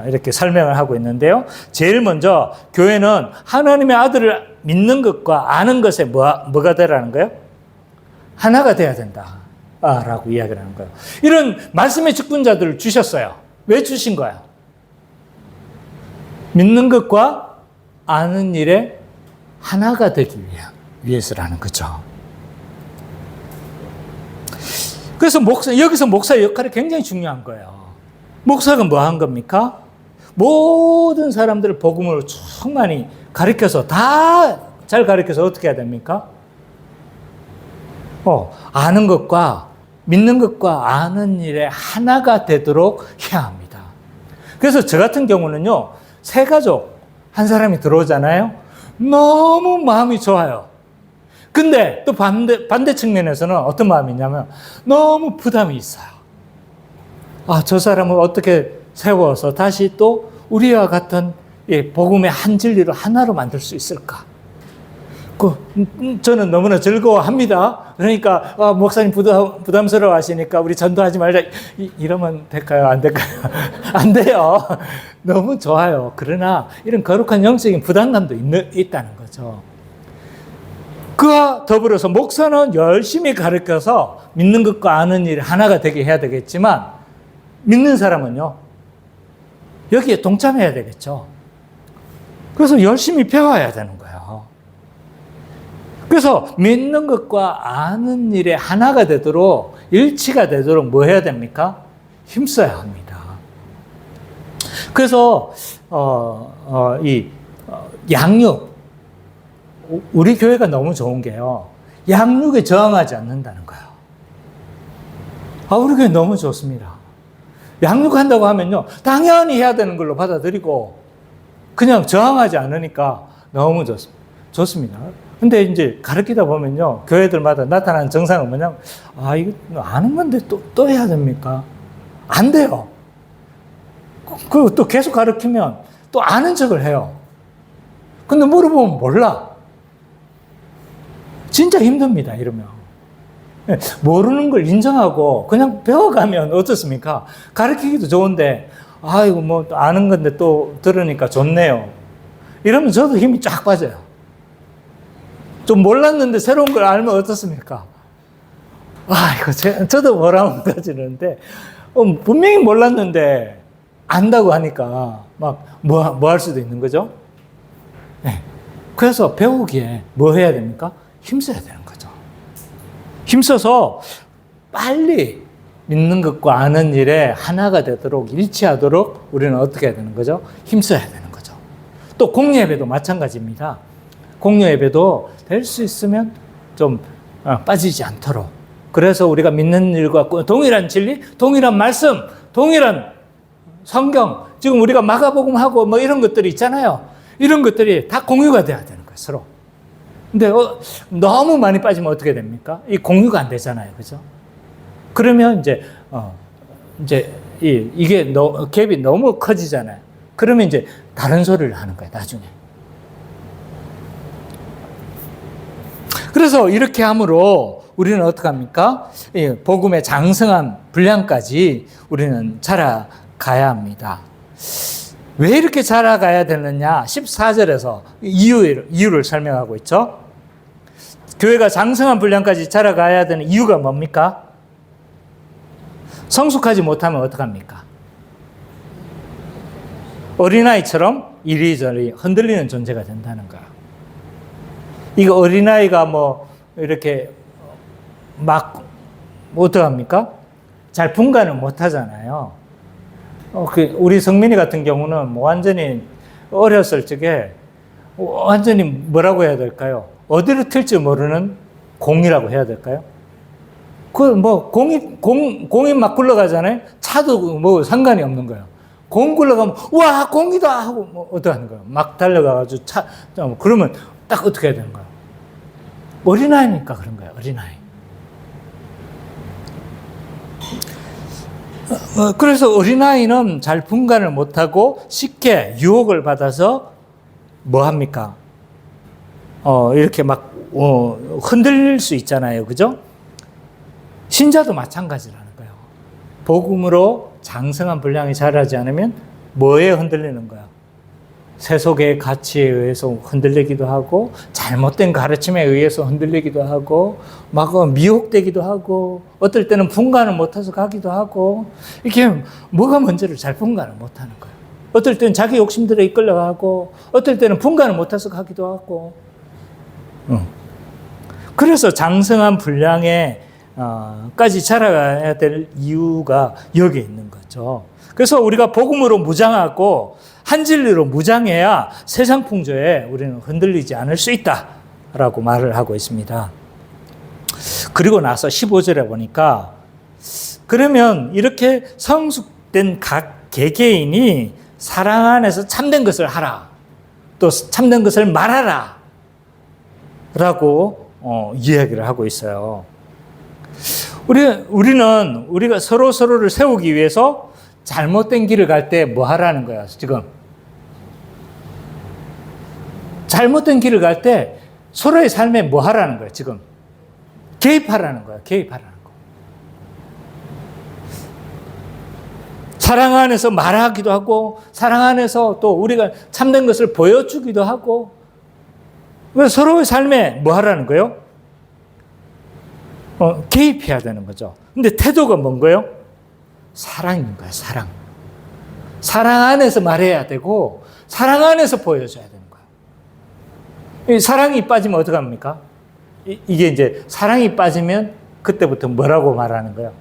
이렇게 설명을 하고 있는데요. 제일 먼저 교회는 하나님의 아들을 믿는 것과 아는 것에 뭐가 되라는 거예요? 하나가 돼야 된다 라고 이야기를 하는 거예요. 이런 말씀의 직분자들을 주셨어요. 왜 주신 거야? 믿는 것과 아는 일에 하나가 되기 위해서라는 거죠. 그래서 여기서 목사의 역할이 굉장히 중요한 거예요. 목사가 뭐 한 겁니까? 모든 사람들을 복음으로 충만히 가르쳐서, 다 잘 가르쳐서 어떻게 해야 됩니까? 아는 것과 믿는 것과 아는 일에 하나가 되도록 해야 합니다. 그래서 저 같은 경우는요, 새 가족 한 사람이 들어오잖아요. 너무 마음이 좋아요. 근데 또 반대 측면에서는 어떤 마음이 있냐면 너무 부담이 있어요. 저 사람을 어떻게 세워서 다시 또 우리와 같은 복음의 한 진리로 하나로 만들 수 있을까? 저는 너무나 즐거워합니다. 그러니까 목사님 부담스러워 하시니까 우리 전도하지 말자 이러면 될까요? 안 될까요? 안 돼요. 너무 좋아요. 그러나 이런 거룩한 영적인 부담감도 있다는 거죠. 그와 더불어서 목사는 열심히 가르쳐서 믿는 것과 아는 일 하나가 되게 해야 되겠지만 믿는 사람은요, 여기에 동참해야 되겠죠. 그래서 열심히 배워야 되는 거예요. 그래서 믿는 것과 아는 일에 하나가 되도록, 일치가 되도록 뭐 해야 됩니까? 힘써야 합니다. 그래서 양육, 우리 교회가 너무 좋은 게요, 양육에 저항하지 않는다는 거예요. 우리 교회 너무 좋습니다. 양육한다고 하면요, 당연히 해야 되는 걸로 받아들이고 그냥 저항하지 않으니까 너무 좋습니다. 근데 이제 가르치다 보면요, 교회들마다 나타나는 정상은 뭐냐면, 이거 아는 건데 또 해야 됩니까? 안 돼요. 그리고 또 계속 가르치면 또 아는 척을 해요. 근데 물어보면 몰라. 진짜 힘듭니다, 이러면. 모르는 걸 인정하고 그냥 배워가면 어떻습니까? 가르치기도 좋은데, 이거 뭐 아는 건데 또 들으니까 좋네요. 이러면 저도 힘이 쫙 빠져요. 좀 몰랐는데 새로운 걸 알면 어떻습니까? 이거 저도 뭐라고까지는데 분명히 몰랐는데 안다고 하니까 막 뭐 할 수도 있는 거죠. 네. 그래서 배우기에 뭐 해야 됩니까? 힘써야 되는 거죠. 힘써서 빨리 믿는 것과 아는 일에 하나가 되도록, 일치하도록 우리는 어떻게 해야 되는 거죠? 힘써야 되는 거죠. 또 공유 예배도 마찬가지입니다. 공유 예배도 될 수 있으면 좀 빠지지 않도록. 그래서 우리가 믿는 일과 동일한 진리, 동일한 말씀, 동일한 성경, 지금 우리가 마가복음하고 뭐 이런 것들이 있잖아요. 이런 것들이 다 공유가 돼야 되는 거예요, 서로. 근데 너무 많이 빠지면 어떻게 됩니까? 이 공유가 안 되잖아요, 그죠? 그러면 이제 이게 갭이 너무 커지잖아요. 그러면 이제 다른 소리를 하는 거예요, 나중에. 그래서 이렇게 함으로 우리는 어떻게 합니까? 복음의 장성한 분량까지 우리는 자라가야 합니다. 왜 이렇게 자라가야 되느냐? 14절에서 이유를 설명하고 있죠. 교회가 장성한 분량까지 자라가야 되는 이유가 뭡니까? 성숙하지 못하면 어떡합니까? 어린아이처럼 이리저리 흔들리는 존재가 된다는 거야. 이거 어린아이가 뭐 이렇게 막 어떡합니까? 잘 분간을 못 하잖아요. 우리 성민이 같은 경우는 뭐 완전히 어렸을 적에 완전히 뭐라고 해야 될까요? 어디로 튈지 모르는 공이라고 해야 될까요? 공이 막 굴러가잖아요. 차도 뭐 상관이 없는 거예요. 공 굴러가면 와 공이다 하고 뭐 어떡하는 거예요? 막 달려가가지고 그러면 딱 어떻게 해야 되는 거예요? 어린아이니까 그런 거예요. 어린아이. 그래서 어린아이는 잘 분간을 못하고 쉽게 유혹을 받아서 뭐 합니까? 이렇게 막 흔들릴 수 있잖아요. 그죠? 신자도 마찬가지라는 거예요. 복음으로 장성한 분량이 자라지 않으면 뭐에 흔들리는 거야? 세속의 가치에 의해서 흔들리기도 하고 잘못된 가르침에 의해서 흔들리기도 하고 막 미혹되기도 하고 어떨 때는 분간을 못해서 가기도 하고 이렇게 뭐가 뭔지를 잘 분간을 못하는 거예요. 어떨 때는 자기 욕심들에 이끌려가고 어떨 때는 분간을 못해서 가기도 하고 그래서 장성한 분량에 까지 자라가야 될 이유가 여기에 있는 거죠. 그래서 우리가 복음으로 무장하고 한 진리로 무장해야 세상 풍조에 우리는 흔들리지 않을 수 있다라고 말을 하고 있습니다. 그리고 나서 15절에 보니까 그러면 이렇게 성숙된 각 개개인이 사랑 안에서 참된 것을 하라. 또 참된 것을 말하라. 라고 이야기를 하고 있어요. 우리는 우리가 서로를 세우기 위해서 잘못된 길을 갈 때 뭐 하라는 거야, 지금? 잘못된 길을 갈 때 서로의 삶에 뭐 하라는 거예요, 지금? 개입하라는 거예요, 개입하라는 거. 사랑 안에서 말하기도 하고, 사랑 안에서 또 우리가 참된 것을 보여주기도 하고, 왜 서로의 삶에 뭐 하라는 거예요? 개입해야 되는 거죠. 근데 태도가 뭔 거예요? 사랑인 거예요, 사랑. 사랑 안에서 말해야 되고, 사랑 안에서 보여줘야 되는 거예요. 이 사랑이 빠지면 어떡합니까? 이게 이제 사랑이 빠지면 그때부터 뭐라고 말하는 거예요?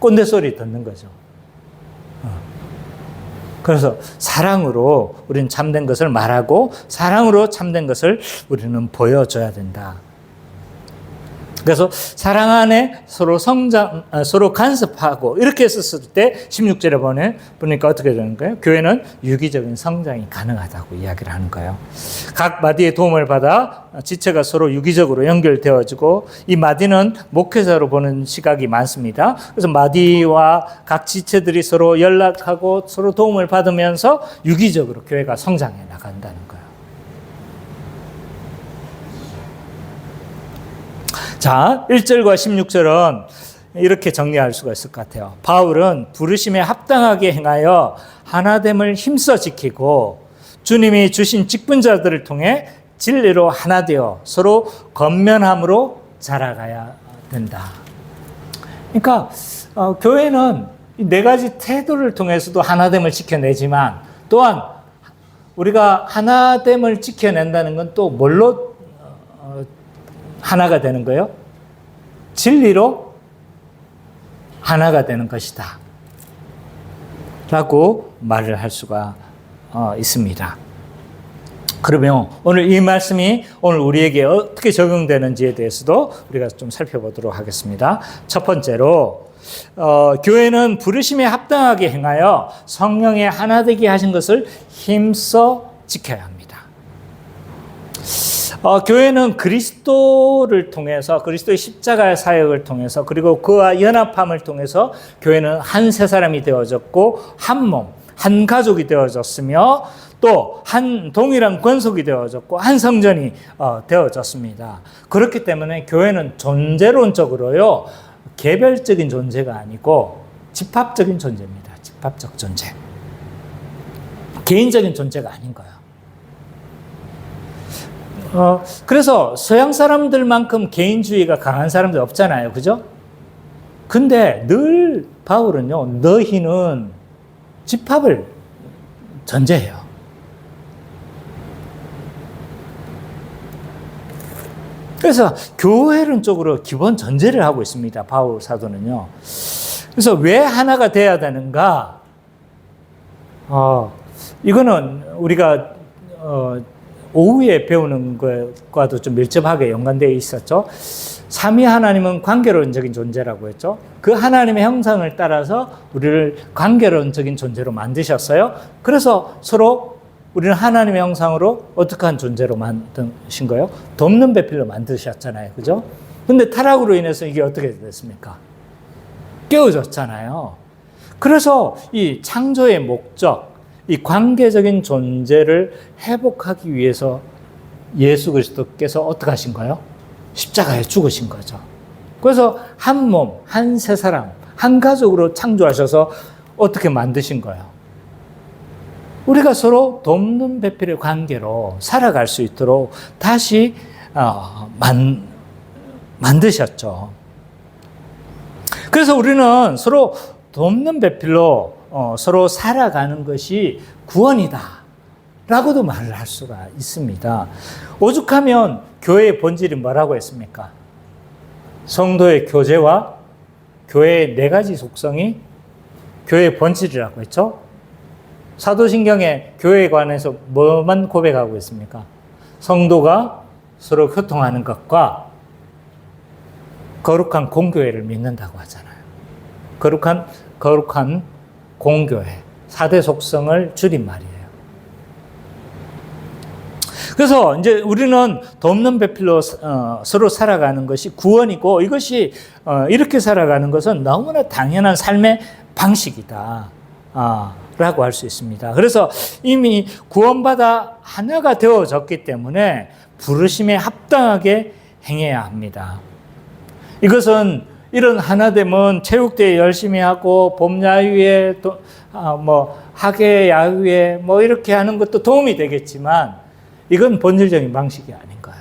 꼰대 소리 듣는 거죠. 그래서 사랑으로 우리는 참된 것을 말하고 사랑으로 참된 것을 우리는 보여줘야 된다. 그래서 사랑 안에 서로 서로 간섭하고 이렇게 했었을 때 16절에 보니까 어떻게 되는 거예요? 교회는 유기적인 성장이 가능하다고 이야기를 하는 거예요. 각 마디의 도움을 받아 지체가 서로 유기적으로 연결되어지고, 이 마디는 목회자로 보는 시각이 많습니다. 그래서 마디와 각 지체들이 서로 연락하고 서로 도움을 받으면서 유기적으로 교회가 성장해 나간다는 거예요. 자, 1절과 16절은 이렇게 정리할 수가 있을 것 같아요. 바울은 부르심에 합당하게 행하여 하나됨을 힘써 지키고, 주님이 주신 직분자들을 통해 진리로 하나 되어 서로 건면함으로 자라가야 된다. 그러니까 교회는 네 가지 태도를 통해서도 하나됨을 지켜내지만, 또한 우리가 하나됨을 지켜낸다는 건 또 뭘로 하나가 되는 거예요? 진리로 하나가 되는 것이다 라고 말을 할 수가 있습니다. 그러면 오늘 이 말씀이 오늘 우리에게 어떻게 적용되는지에 대해서도 우리가 좀 살펴보도록 하겠습니다. 첫 번째로 교회는 부르심에 합당하게 행하여 성령의 하나 되게 하신 것을 힘써 지켜야 합니다. 교회는 그리스도를 통해서, 그리스도의 십자가의 사역을 통해서, 그리고 그와 연합함을 통해서 교회는 한 세 사람이 되어졌고, 한 몸, 한 가족이 되어졌으며, 또 한 동일한 권속이 되어졌고, 한 성전이 되어졌습니다. 그렇기 때문에 교회는 존재론적으로요, 개별적인 존재가 아니고 집합적인 존재입니다. 집합적 존재. 개인적인 존재가 아닌 거예요. 그래서 서양 사람들만큼 개인주의가 강한 사람들 없잖아요. 그죠? 근데 늘 바울은요, 너희는 집합을 전제해요. 그래서 교회론적으로 기본 전제를 하고 있습니다. 바울 사도는요. 그래서 왜 하나가 돼야 되는가? 이거는 우리가 오후에 배우는 것과도 좀 밀접하게 연관되어 있었죠. 삼위 하나님은 관계론적인 존재라고 했죠. 그 하나님의 형상을 따라서 우리를 관계론적인 존재로 만드셨어요. 그래서 서로 우리는 하나님의 형상으로 어떻게 한 존재로 만드신 거예요? 돕는 배필로 만드셨잖아요. 그죠? 근데 타락으로 인해서 이게 어떻게 됐습니까? 깨어졌잖아요. 그래서 이 창조의 목적, 이 관계적인 존재를 회복하기 위해서 예수 그리스도께서 어떻게 하신 거예요? 십자가에 죽으신 거죠. 그래서 한 몸, 한 세 사람, 한 가족으로 창조하셔서 어떻게 만드신 거예요? 우리가 서로 돕는 배필의 관계로 살아갈 수 있도록 다시 만드셨죠. 그래서 우리는 서로 돕는 배필로 서로 살아가는 것이 구원이다 라고도 말을 할 수가 있습니다. 오죽하면 교회의 본질이 뭐라고 했습니까? 성도의 교제와 교회의 네 가지 속성이 교회의 본질이라고 했죠. 사도신경에 교회에 관해서 뭐만 고백하고 있습니까? 성도가 서로 교통하는 것과 거룩한 공교회를 믿는다고 하잖아요. 거룩한 공교회, 4대 속성을 줄인 말이에요. 그래서 이제 우리는 돕는 배필로 서로 살아가는 것이 구원이고, 이것이 이렇게 살아가는 것은 너무나 당연한 삶의 방식이다 라고 할 수 있습니다. 그래서 이미 구원받아 하나가 되어졌기 때문에 부르심에 합당하게 행해야 합니다. 이것은 이런 하나됨은 체육대회 열심히 하고 봄야유회, 학예야유회 이렇게 하는 것도 도움이 되겠지만 이건 본질적인 방식이 아닌 거예요.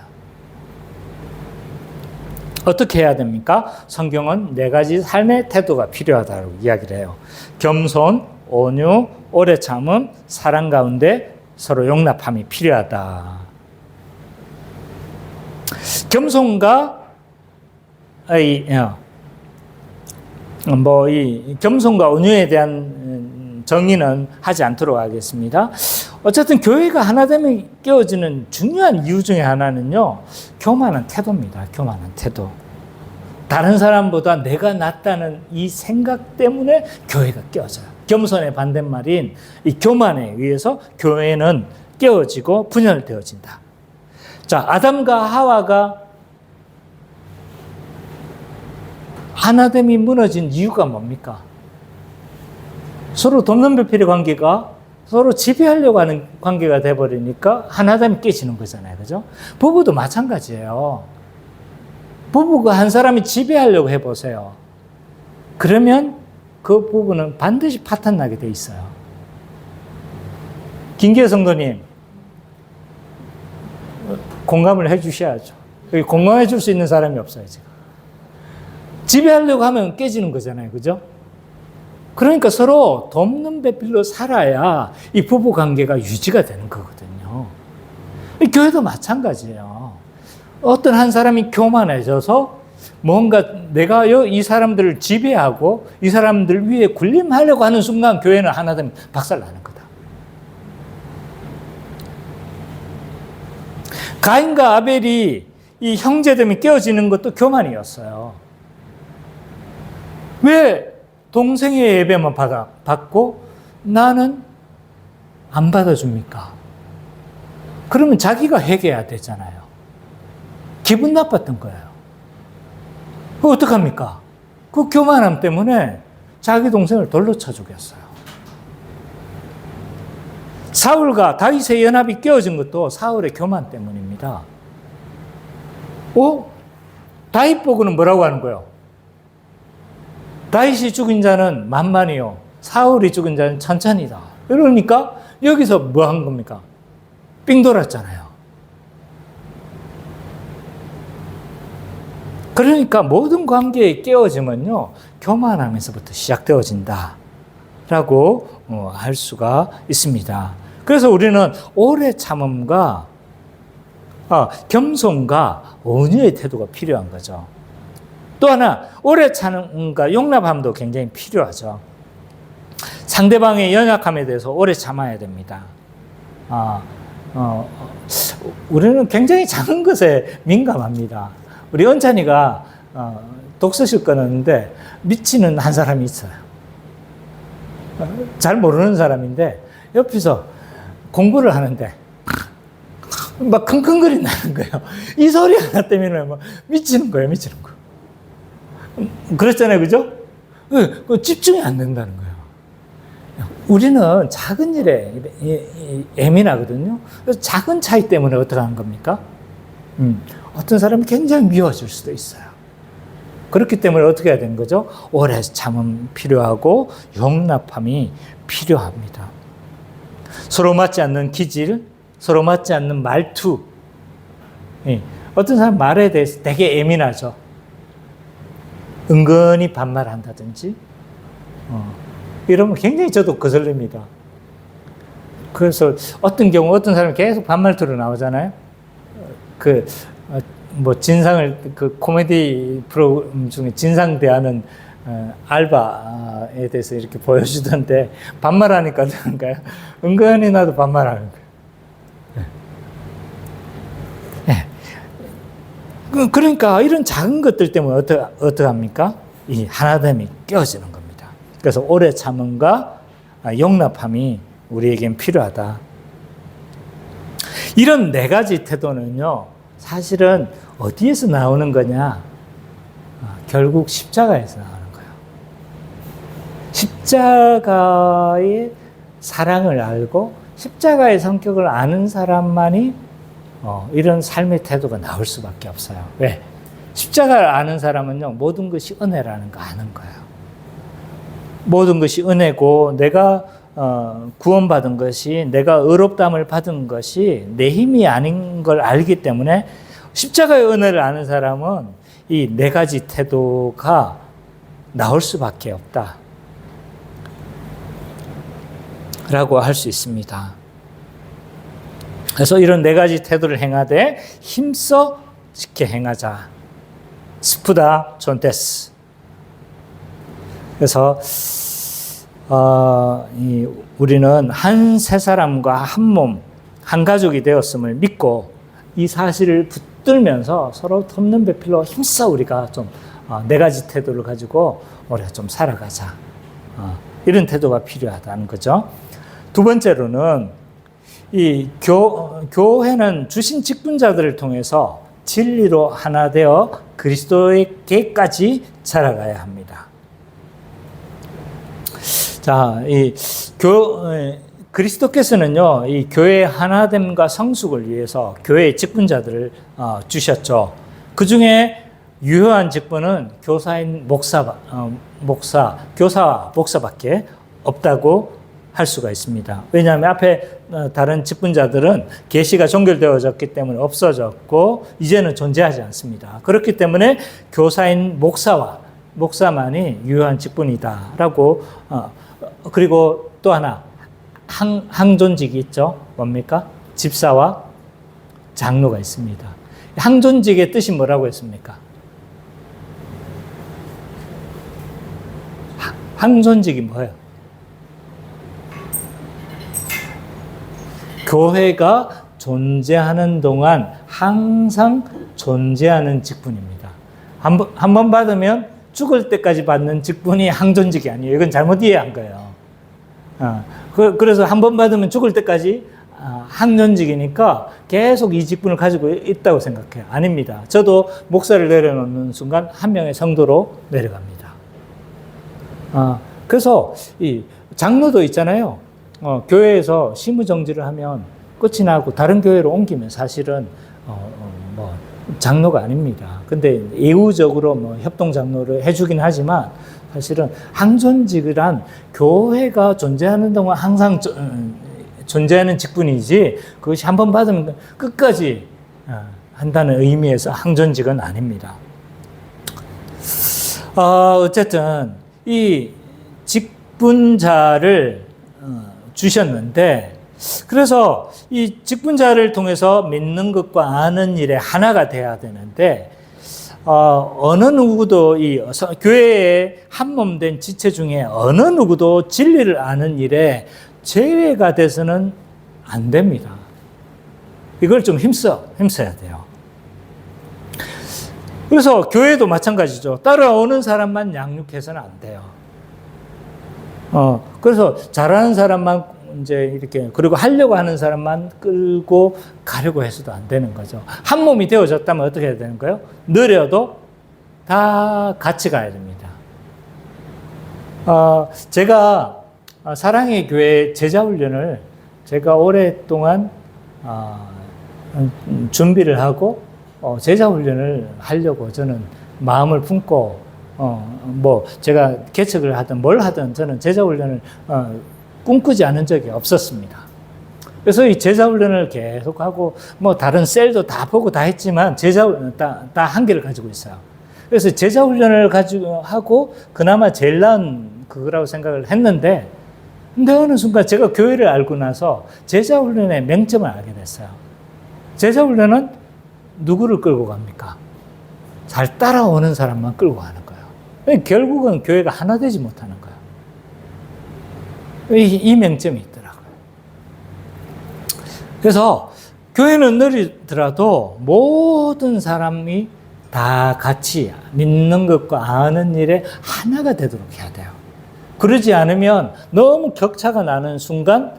어떻게 해야 됩니까? 성경은 4가지 삶의 태도가 필요하다고 이야기를 해요. 겸손, 온유, 오래 참음, 사랑 가운데 서로 용납함이 필요하다. 겸손과 이 겸손과 온유에 대한 정의는 하지 않도록 하겠습니다. 어쨌든 교회가 하나됨에 깨어지는 중요한 이유 중에 하나는요, 교만한 태도입니다. 교만한 태도. 다른 사람보다 내가 낫다는 이 생각 때문에 교회가 깨어져요. 겸손의 반대말인 이 교만에 의해서 교회는 깨어지고 분열되어진다. 자, 아담과 하와가 하나됨이 무너진 이유가 뭡니까? 서로 돕는 배필의 관계가 서로 지배하려고 하는 관계가 돼버리니까 하나됨이 깨지는 거잖아요. 그죠? 부부도 마찬가지예요. 부부가 한 사람이 지배하려고 해보세요. 그러면 그 부부는 반드시 파탄 나게 돼 있어요. 김기혜 성도님, 공감을 해 주셔야죠. 여기 공감해 줄 수 있는 사람이 없어요, 지금. 지배하려고 하면 깨지는 거잖아요. 그죠? 그러니까 서로 돕는 배필로 살아야 이 부부 관계가 유지가 되는 거거든요. 교회도 마찬가지예요. 어떤 한 사람이 교만해져서 뭔가 내가 이 사람들을 지배하고 이 사람들 위에 군림하려고 하는 순간 교회는 하나됨 박살나는 거다. 가인과 아벨이 이 형제됨이 깨어지는 것도 교만이었어요. 왜 동생의 예배만 받고 나는 안 받아줍니까? 그러면 자기가 회개해야 되잖아요. 기분 나빴던 거예요. 그거 어떡합니까? 그 교만함 때문에 자기 동생을 돌로 쳐 죽였어요. 사울과 다윗의 연합이 깨어진 것도 사울의 교만 때문입니다. 다윗 보고는 뭐라고 하는 거예요? 다윗이 죽인 자는 만만이요, 사울이 죽인 자는 천천이다. 이러니까 여기서 뭐 한 겁니까? 삥 돌았잖아요. 그러니까 모든 관계에 깨어지면요, 교만함에서부터 시작되어진다 라고 할 수가 있습니다. 그래서 우리는 오래 참음과 겸손과 온유의 태도가 필요한 거죠. 또 하나, 오래 참음과 용납함도 굉장히 필요하죠. 상대방의 연약함에 대해서 오래 참아야 됩니다. 우리는 굉장히 작은 것에 민감합니다. 우리 은찬이가 독서실 끊었는데 미치는 한 사람이 있어요. 잘 모르는 사람인데 옆에서 공부를 하는데 막 킁킁거린다는 거예요. 이 소리 하나 때문에 막 미치는 거예요. 그랬잖아요. 그죠? 집중이 안 된다는 거예요. 우리는 작은 일에 예민하거든요. 그래서 작은 차이 때문에 어떻게 하는 겁니까? 어떤 사람이 굉장히 미워질 수도 있어요. 그렇기 때문에 어떻게 해야 되는 거죠? 오래 참음 필요하고 용납함이 필요합니다. 서로 맞지 않는 기질, 서로 맞지 않는 말투. 어떤 사람 말에 대해서 되게 예민하죠. 은근히 반말한다든지 이러면 굉장히 저도 거슬립니다. 그래서 어떤 경우 어떤 사람이 계속 반말투로 나오잖아요. 진상을 코미디 프로그램 중에 진상 대하는 알바에 대해서 이렇게 보여주던데 반말하니까 그런가요? 은근히 나도 반말하는 거예요. 그러니까 이런 작은 것들 때문에 어떻게 합니까? 이 하나됨이 깨어지는 겁니다. 그래서 오래 참음과 용납함이 우리에겐 필요하다. 이런 4가지 태도는요, 사실은 어디에서 나오는 거냐? 결국 십자가에서 나오는 거예요. 십자가의 사랑을 알고 십자가의 성격을 아는 사람만이 이런 삶의 태도가 나올 수밖에 없어요. 왜? 십자가를 아는 사람은요, 모든 것이 은혜라는 거 아는 거예요. 모든 것이 은혜고 내가 구원받은 것이, 내가 의롭다함을 받은 것이 내 힘이 아닌 걸 알기 때문에 십자가의 은혜를 아는 사람은 이 네 가지 태도가 나올 수밖에 없다 라고 할 수 있습니다. 그래서 이런 네 가지 태도를 행하되 힘써 지켜 행하자. 스푸다 촌테스. 그래서 우리는 한 세 사람과 한 몸, 한 가족이 되었음을 믿고 이 사실을 붙들면서 서로 덮는 배필로 힘써 우리가 좀 네 가지 태도를 가지고 우리가 좀 살아가자. 이런 태도가 필요하다는 거죠. 두 번째로는 이 교회는 주신 직분자들을 통해서 진리로 하나 되어 그리스도에게까지 자라가야 합니다. 자, 그리스도께서는요, 이 교회의 하나됨과 성숙을 위해서 교회의 직분자들을 주셨죠. 그 중에 유효한 직분은 교사인 교사와 목사밖에 없다고 할 수가 있습니다. 왜냐하면 앞에 다른 직분자들은 계시가 종결되어졌기 때문에 없어졌고 이제는 존재하지 않습니다. 그렇기 때문에 교사인 목사만이 유효한 직분이다라고. 그리고 또 하나 항존직이 있죠. 뭡니까? 집사와 장로가 있습니다. 항존직의 뜻이 뭐라고 했습니까? 항존직이 뭐예요? 교회가 존재하는 동안 항상 존재하는 직분입니다. 한 번 받으면 죽을 때까지 받는 직분이 항존직이 아니에요. 이건 잘못 이해한 거예요. 그래서 한 번 받으면 죽을 때까지 항존직이니까 계속 이 직분을 가지고 있다고 생각해요. 아닙니다. 저도 목사를 내려놓는 순간 한 명의 성도로 내려갑니다. 그래서 이 장로도 있잖아요. 교회에서 심의정지를 하면 끝이 나고 다른 교회로 옮기면 사실은 장로가 아닙니다. 근데 예우적으로 협동장로를 해주긴 하지만 사실은 항존직을 한 교회가 존재하는 동안 항상 존재하는 직분이지 그것이 한 번 받으면 끝까지 한다는 의미에서 항존직은 아닙니다. 어쨌든 이 직분자를 주셨는데, 그래서 이 직분자를 통해서 믿는 것과 아는 일에 하나가 돼야 되는데, 어느 누구도 이 교회의 한몸 된 지체 중에 어느 누구도 진리를 아는 일에 제외가 돼서는 안 됩니다. 이걸 좀 힘써야 돼요. 그래서 교회도 마찬가지죠. 따라오는 사람만 양육해서는 안 돼요. 그래서 잘하는 사람만 이제 이렇게, 그리고 하려고 하는 사람만 끌고 가려고 해서도 안 되는 거죠. 한 몸이 되어졌다면 어떻게 해야 되는 거예요? 느려도 다 같이 가야 됩니다. 제가 사랑의 교회 제자훈련을 제가 오랫동안 준비를 하고 제자훈련을 하려고 저는 마음을 품고 제가 개척을 하든 뭘 하든 저는 제자훈련을 꿈꾸지 않은 적이 없었습니다. 그래서 이 제자훈련을 계속하고 다른 셀도 다 보고 다 했지만 제자훈련 다 한계를 가지고 있어요. 그래서 제자훈련을 가지고 하고 그나마 제일 나은 그거라고 생각을 했는데, 근데 어느 순간 제가 교회를 알고 나서 제자훈련의 맹점을 알게 됐어요. 제자훈련은 누구를 끌고 갑니까? 잘 따라오는 사람만 끌고 가는 거예요. 결국은 교회가 하나 되지 못하는 거예요. 이 맹점이 있더라고요. 그래서 교회는 느리더라도 모든 사람이 다 같이 믿는 것과 아는 일에 하나가 되도록 해야 돼요. 그러지 않으면 너무 격차가 나는 순간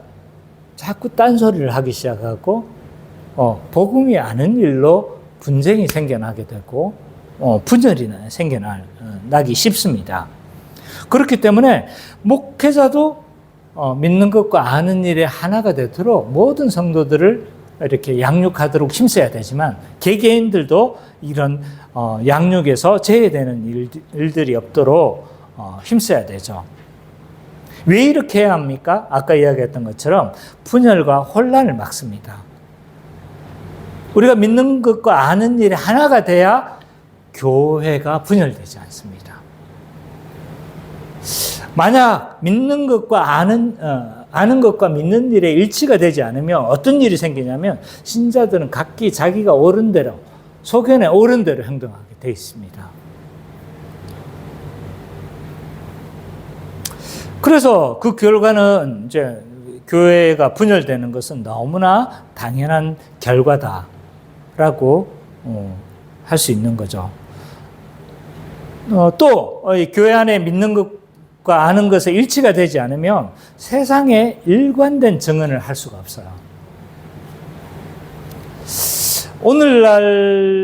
자꾸 딴소리를 하기 시작하고 복음이 아는 일로 분쟁이 생겨나게 되고 분열이 생겨나기 쉽습니다. 그렇기 때문에 목회자도 믿는 것과 아는 일에 하나가 되도록 모든 성도들을 이렇게 양육하도록 힘써야 되지만 개개인들도 이런 양육에서 제외되는 일들이 없도록 힘써야 되죠. 왜 이렇게 해야 합니까? 아까 이야기했던 것처럼 분열과 혼란을 막습니다. 우리가 믿는 것과 아는 일이 하나가 돼야 교회가 분열되지 않습니다. 만약 믿는 것과 아는 것과 믿는 일에 일치가 되지 않으면 어떤 일이 생기냐면 신자들은 각기 자기가 옳은 대로 소견에 옳은 대로 행동하게 되어 있습니다. 그래서 그 결과는 이제 교회가 분열되는 것은 너무나 당연한 결과다라고 할 수 있는 거죠. 또 교회 안에 믿는 것과 아는 것에 일치가 되지 않으면 세상에 일관된 증언을 할 수가 없어요. 오늘날은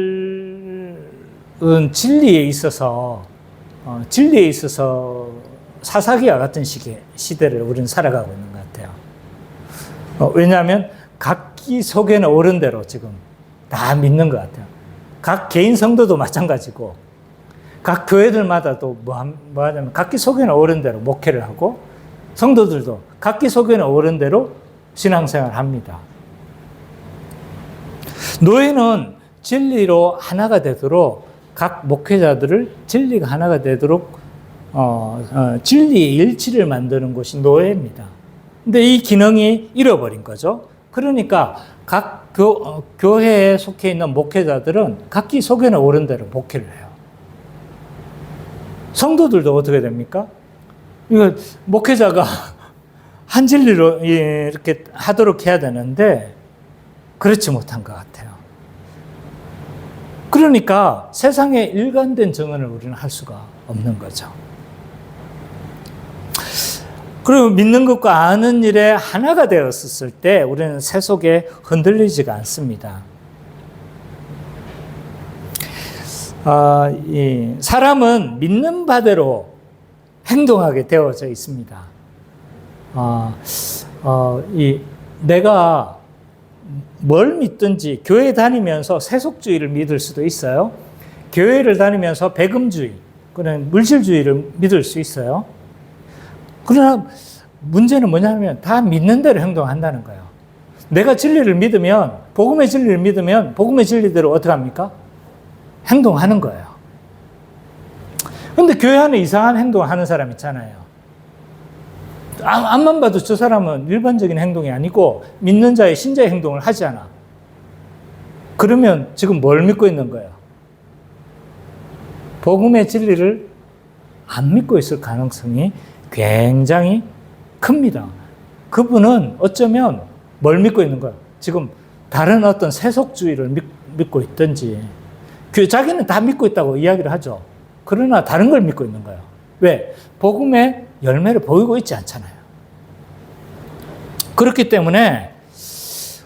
진리에 있어서 사사기와 같은 시대를 우리는 살아가고 있는 것 같아요. 왜냐하면 각기 소견에 옳은 대로 지금 다 믿는 것 같아요. 각 개인 성도도 마찬가지고 각 교회들마다도 뭐 하냐면 각기 소견에 옳은 대로 목회를 하고 성도들도 각기 소견에 옳은 대로 신앙생활을 합니다. 노예는 진리로 하나가 되도록 각 목회자들을 진리가 하나가 되도록 진리의 일치를 만드는 것이 노예입니다. 근데 이 기능이 잃어버린 거죠. 그러니까 각 교회에 속해 있는 목회자들은 각기 소견에 옳은 대로 목회를 해요. 성도들도 어떻게 됩니까? 이거 목회자가 한 진리로 이렇게 하도록 해야 되는데 그렇지 못한 것 같아요. 그러니까 세상에 일관된 증언을 우리는 할 수가 없는 거죠. 그리고 믿는 것과 아는 일에 하나가 되었을 때 우리는 세속에 흔들리지가 않습니다. 사람은 믿는 바대로 행동하게 되어져 있습니다. 내가 뭘 믿든지 교회 다니면서 세속주의를 믿을 수도 있어요. 교회를 다니면서 배금주의, 그런 물질주의를 믿을 수 있어요. 그러나 문제는 뭐냐면 다 믿는 대로 행동한다는 거예요. 내가 진리를 믿으면, 복음의 진리를 믿으면 복음의 진리대로 어떻게 합니까? 행동하는 거예요. 그런데 교회 안에 이상한 행동을 하는 사람 있잖아요. 앞만 봐도 저 사람은 일반적인 행동이 아니고 믿는 자의 신자의 행동을 하지 않아. 그러면 지금 뭘 믿고 있는 거예요? 복음의 진리를 안 믿고 있을 가능성이 굉장히 큽니다. 그분은 어쩌면 뭘 믿고 있는 거예요? 지금 다른 어떤 세속주의를 믿고 있든지, 자기는 다 믿고 있다고 이야기를 하죠. 그러나 다른 걸 믿고 있는 거예요. 왜? 복음의 열매를 보이고 있지 않잖아요. 그렇기 때문에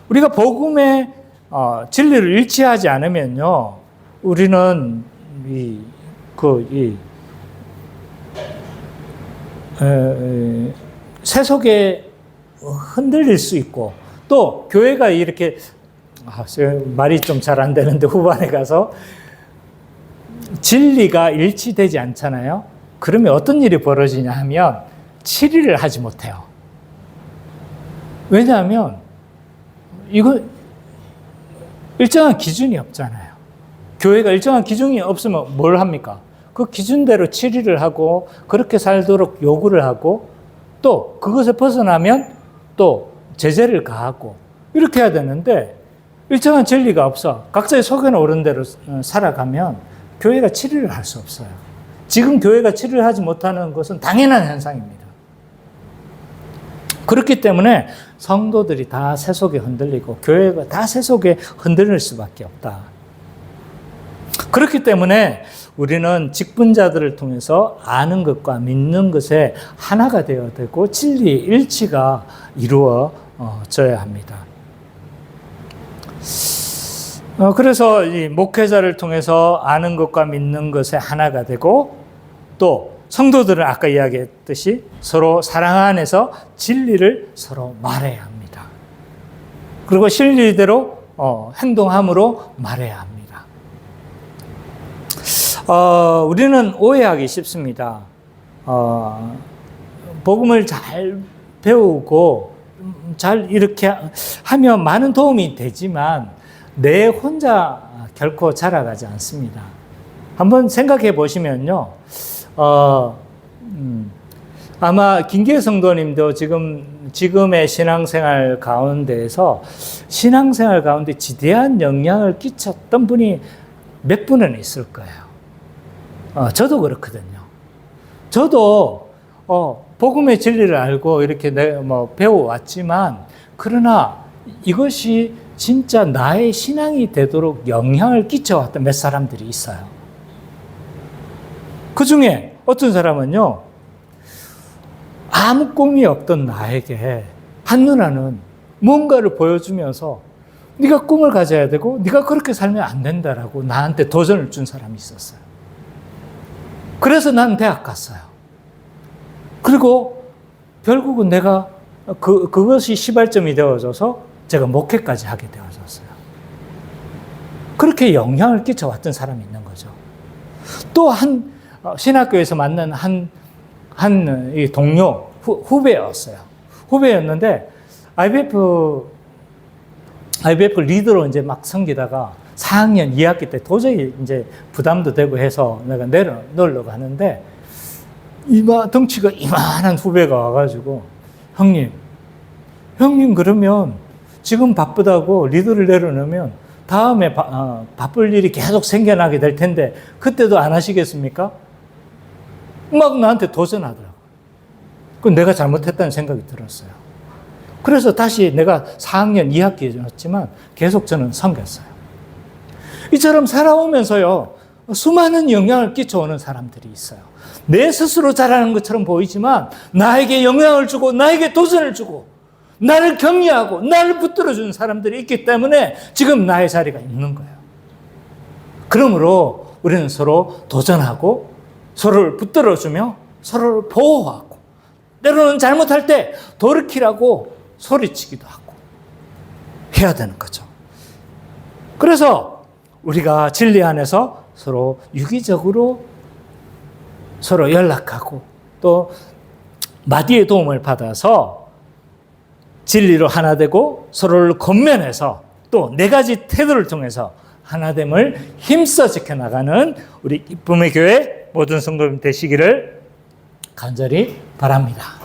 우리가 복음의 진리를 일치하지 않으면요, 우리는 세속에 흔들릴 수 있고, 또 교회가 이렇게 말이 좀 잘 안 되는데 후반에 가서 진리가 일치되지 않잖아요. 그러면 어떤 일이 벌어지냐 하면 치리를 하지 못해요. 왜냐하면 이거 일정한 기준이 없잖아요. 교회가 일정한 기준이 없으면 뭘 합니까? 그 기준대로 치리를 하고 그렇게 살도록 요구를 하고 또 그것을 벗어나면 또 제재를 가하고 이렇게 해야 되는데 일정한 진리가 없어. 각자의 소견에 옳은 대로 살아가면 교회가 치리를 할 수 없어요. 지금 교회가 치리를 하지 못하는 것은 당연한 현상입니다. 그렇기 때문에 성도들이 다 세속에 흔들리고 교회가 다 세속에 흔들릴 수밖에 없다. 그렇기 때문에 우리는 직분자들을 통해서 아는 것과 믿는 것에 하나가 되어야 되고 진리의 일치가 이루어져야 합니다. 그래서 이 목회자를 통해서 아는 것과 믿는 것에 하나가 되고 또 성도들은 아까 이야기했듯이 서로 사랑 안에서 진리를 서로 말해야 합니다. 그리고 진리대로 행동함으로 말해야 합니다. 우리는 오해하기 쉽습니다. 복음을 잘 배우고 잘 이렇게 하면 많은 도움이 되지만 내 혼자 결코 자라가지 않습니다. 한번 생각해 보시면요. 아마 김기혜 성도님도 지금의 신앙생활 가운데에서 신앙생활 가운데 지대한 영향을 끼쳤던 분이 몇 분은 있을 거예요. 저도 그렇거든요. 저도 복음의 진리를 알고 이렇게 배워왔지만 그러나 이것이 진짜 나의 신앙이 되도록 영향을 끼쳐왔던 몇 사람들이 있어요. 그 중에 어떤 사람은요, 아무 꿈이 없던 나에게 한 누나는 뭔가를 보여주면서 네가 꿈을 가져야 되고 네가 그렇게 살면 안 된다라고 나한테 도전을 준 사람이 있었어요. 그래서 난 대학 갔어요. 그리고 결국은 내가 그것이 시발점이 되어져서 제가 목회까지 하게 되어졌어요. 그렇게 영향을 끼쳐왔던 사람이 있는 거죠. 또 신학교에서 만난 이 동료, 후배였어요. 후배였는데, IBF 리더로 이제 막 섬기다가 4학년 2학기 때 도저히 이제 부담도 되고 해서 내가 놀러 가는데, 덩치가 이만한 후배가 와가지고, 형님 그러면 지금 바쁘다고 리더를 내려놓으면 다음에 바쁠 일이 계속 생겨나게 될 텐데, 그때도 안 하시겠습니까? 막 나한테 도전하더라고요. 그건 내가 잘못했다는 생각이 들었어요. 그래서 다시 내가 4학년 2학기였지만 계속 저는 섬겼어요. 이처럼 살아오면서요, 수많은 영향을 끼쳐오는 사람들이 있어요. 내 스스로 잘하는 것처럼 보이지만 나에게 영향을 주고 나에게 도전을 주고 나를 격려하고 나를 붙들어주는 사람들이 있기 때문에 지금 나의 자리가 있는 거예요. 그러므로 우리는 서로 도전하고 서로를 붙들어주며 서로를 보호하고 때로는 잘못할 때 돌이키라고 소리치기도 하고 해야 되는 거죠. 그래서 우리가 진리 안에서 서로 유기적으로 서로 연락하고 또 마디의 도움을 받아서 진리로 하나 되고 서로를 권면해서 또 4가지 태도를 통해서 하나됨을 힘써 지켜나가는 우리 기쁨의 교회 모든 성도님 되시기를 간절히 바랍니다.